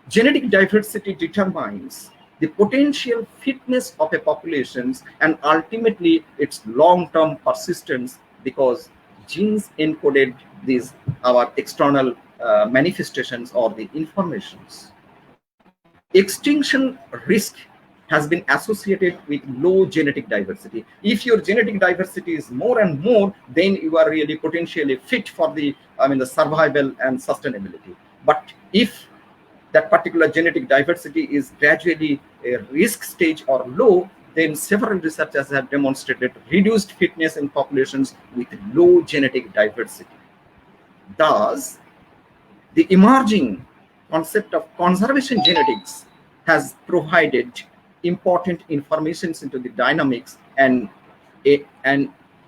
Genetic diversity determines the potential fitness of a population and ultimately its long-term persistence, because genes encoded these our external manifestations or the informations. Extinction risk has been associated with low genetic diversity. If your genetic diversity is more and more, then you are really potentially fit for the the survival and sustainability. But if that particular genetic diversity is gradually a risk stage or low, then several researchers have demonstrated reduced fitness in populations with low genetic diversity. Thus, the emerging concept of conservation genetics has provided important information into the dynamics and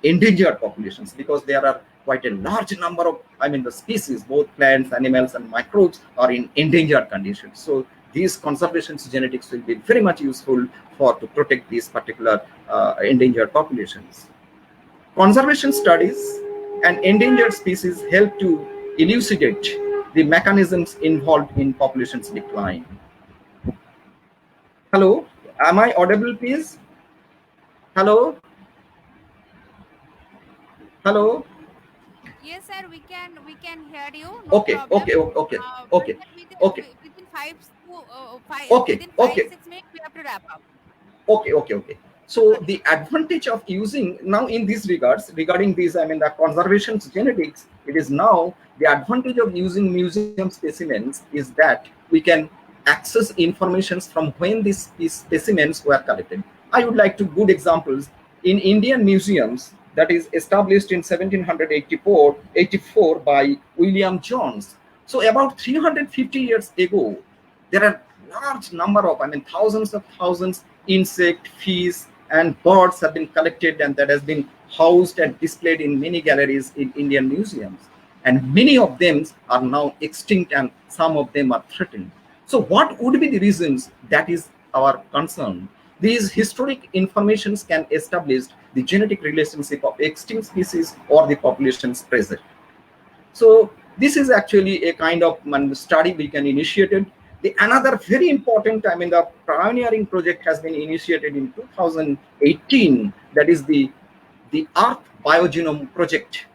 endangered populations, because there are quite a large number of, the species, both plants, animals, and microbes, are in endangered conditions. So these conservation genetics will be very much useful to protect these particular endangered populations. Conservation studies and endangered species help to elucidate the mechanisms involved in populations decline. Hello, am I audible, please? Hello? Hello? Yes, sir. We can hear you. No Okay, problem. okay, okay, But okay, within, okay, within five okay, within okay. 5-6 minutes we have to wrap up. Okay. So the advantage of using now in these regards, regarding these, the conservation genetics, it is now the advantage of using museum specimens is that we can access information from when these specimens were collected. I would like to good examples in Indian museums that is established in 1784 by William Jones. So about 350 years ago, there are large number of, thousands of thousands insect, fish, and birds have been collected, and that has been housed and displayed in many galleries in Indian museums. And many of them are now extinct, and some of them are threatened. So what would be the reasons? That is our concern. These historic informations can establish the genetic relationship of extinct species or the populations present. So this is actually a kind of study we can initiate. Another very important, the pioneering project has been initiated in 2018. That is the Earth Biogenome Project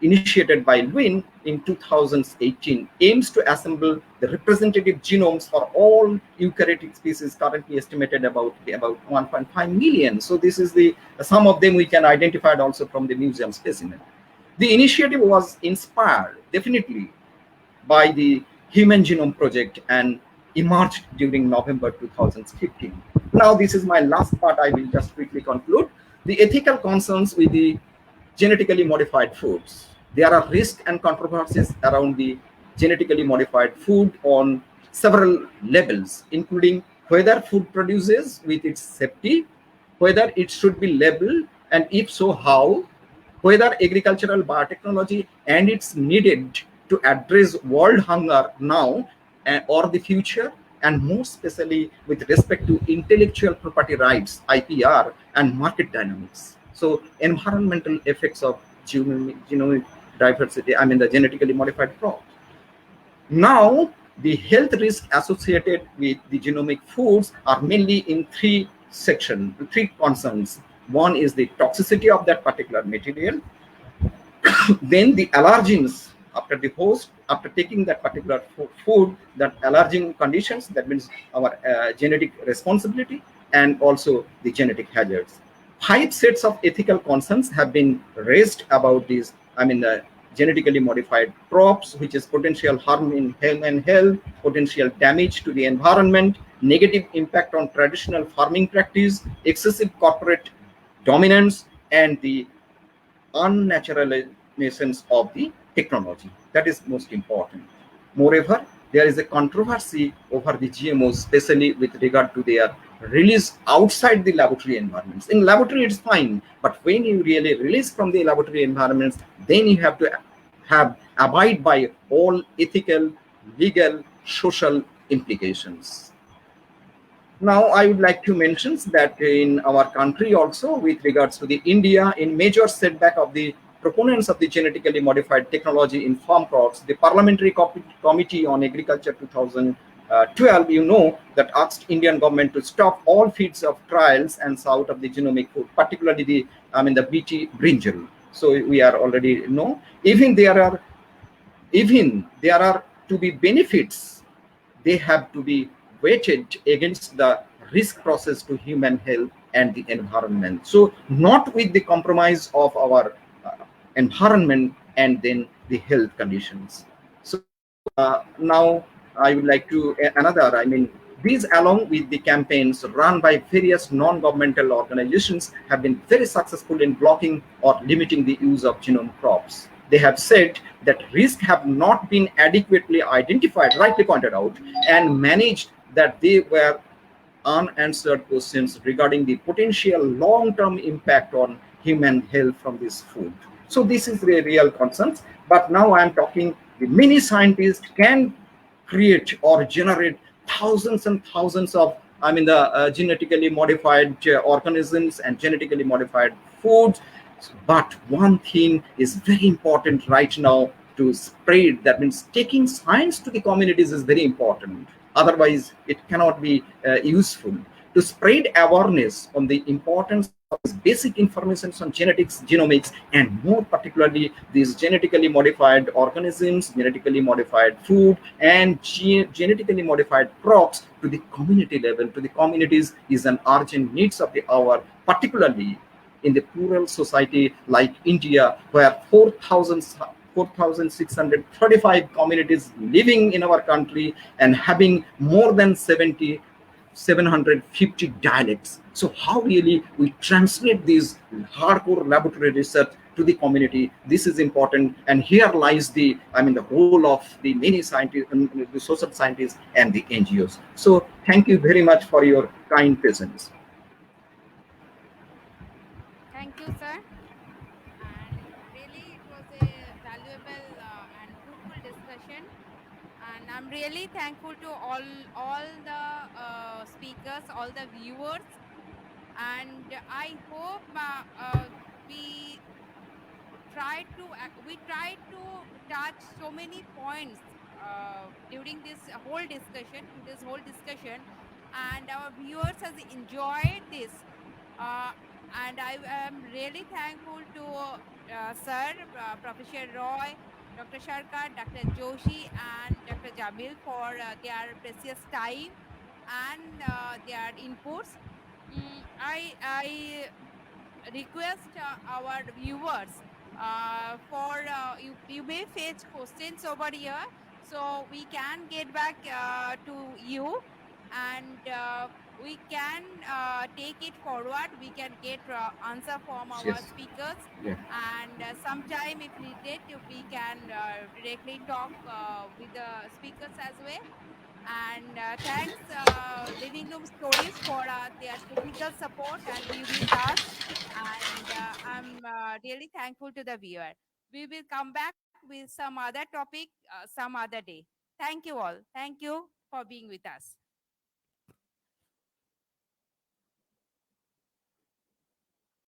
initiated by Lewin in 2018, aims to assemble the representative genomes for all eukaryotic species, currently estimated about 1.5 million. So this is some of them we can identify also from the museum specimen. The initiative was inspired definitely by the Human Genome Project and emerged during November 2015. Now, this is my last part. I will just quickly conclude. The ethical concerns with the genetically modified foods. There are risks and controversies around the genetically modified food on several levels, including whether food produces with its safety, whether it should be labeled, and if so, how, whether agricultural biotechnology and it's needed to address world hunger now or the future, and more especially with respect to intellectual property rights, IPR, and market dynamics. So environmental effects of genomic diversity, the genetically modified crops. Now, the health risks associated with the genomic foods are mainly in three concerns. One is the toxicity of that particular material, then the allergens after the host, after taking that particular food, that allergen conditions, that means our genetic responsibility, and also the genetic hazards. 5 sets of ethical concerns have been raised about these, genetically modified crops, which is potential harm in human health, potential damage to the environment, negative impact on traditional farming practice, excessive corporate dominance, and the unnaturalizations of the technology. That is most important. Moreover, there is a controversy over the GMOs, especially with regard to their release outside the laboratory environments. In laboratory, it's fine, but when you really release from the laboratory environments, then you have to abide by all ethical, legal, social implications. Now, I would like to mention that in our country also, with regards to the India, in major setback of the proponents of the genetically modified technology in farm crops, the Parliamentary Committee on Agriculture 2012, that asked Indian government to stop all feeds of trials and sought of the genomic food, particularly the BT brinjal. So we are already know, even there are to be benefits, they have to be weighted against the risk process to human health and the environment. So not with the compromise of our environment and then the health conditions. So now I would like to these along with the campaigns run by various non-governmental organizations have been very successful in blocking or limiting the use of genome crops. They have said that risks have not been adequately identified, rightly pointed out, and managed, that they were unanswered questions regarding the potential long-term impact on human health from this food. So this is a real concern. But now I am talking the many scientists can create or generate thousands and thousands of, I mean, the genetically modified organisms and genetically modified foods. But one thing is very important right now to spread. That means taking science to the communities is very important. Otherwise, it cannot be useful. To spread awareness on the importance of these basic information on genetics, genomics, and more particularly these genetically modified organisms, genetically modified food, and genetically modified crops to the community level, to the communities, is an urgent needs of the hour, particularly in the plural society like India, where 4,635 communities living in our country and having more than 750 dialects. So how really we translate these hardcore laboratory research to the community? This is important, and here lies the, I mean, the role of the many scientists, the social scientists, and the NGOs. So thank you very much for your kind presence. Thank you, sir. And really, it was a valuable and fruitful discussion. And I'm really thankful to all the speakers, all the viewers. And I hope we we tried to touch so many points during this whole discussion, today's whole discussion, and our viewers has enjoyed this. Uh, and I am really thankful to Sir, Professor Roy, Dr. Sarkar, Dr. Joshi, and Dr. Jamil for their precious time and their inputs. I request our viewers for you may face questions over here, so we can get back to you, and we can take it forward. We can get answer from our Yes. speakers, Yeah. and sometime if needed we can directly talk with the speakers as well. And thanks Living Room Stories for their technical support and be with us. And I'm really thankful to the viewer. We will come back with some other topic some other day. Thank you all. Thank you for being with us.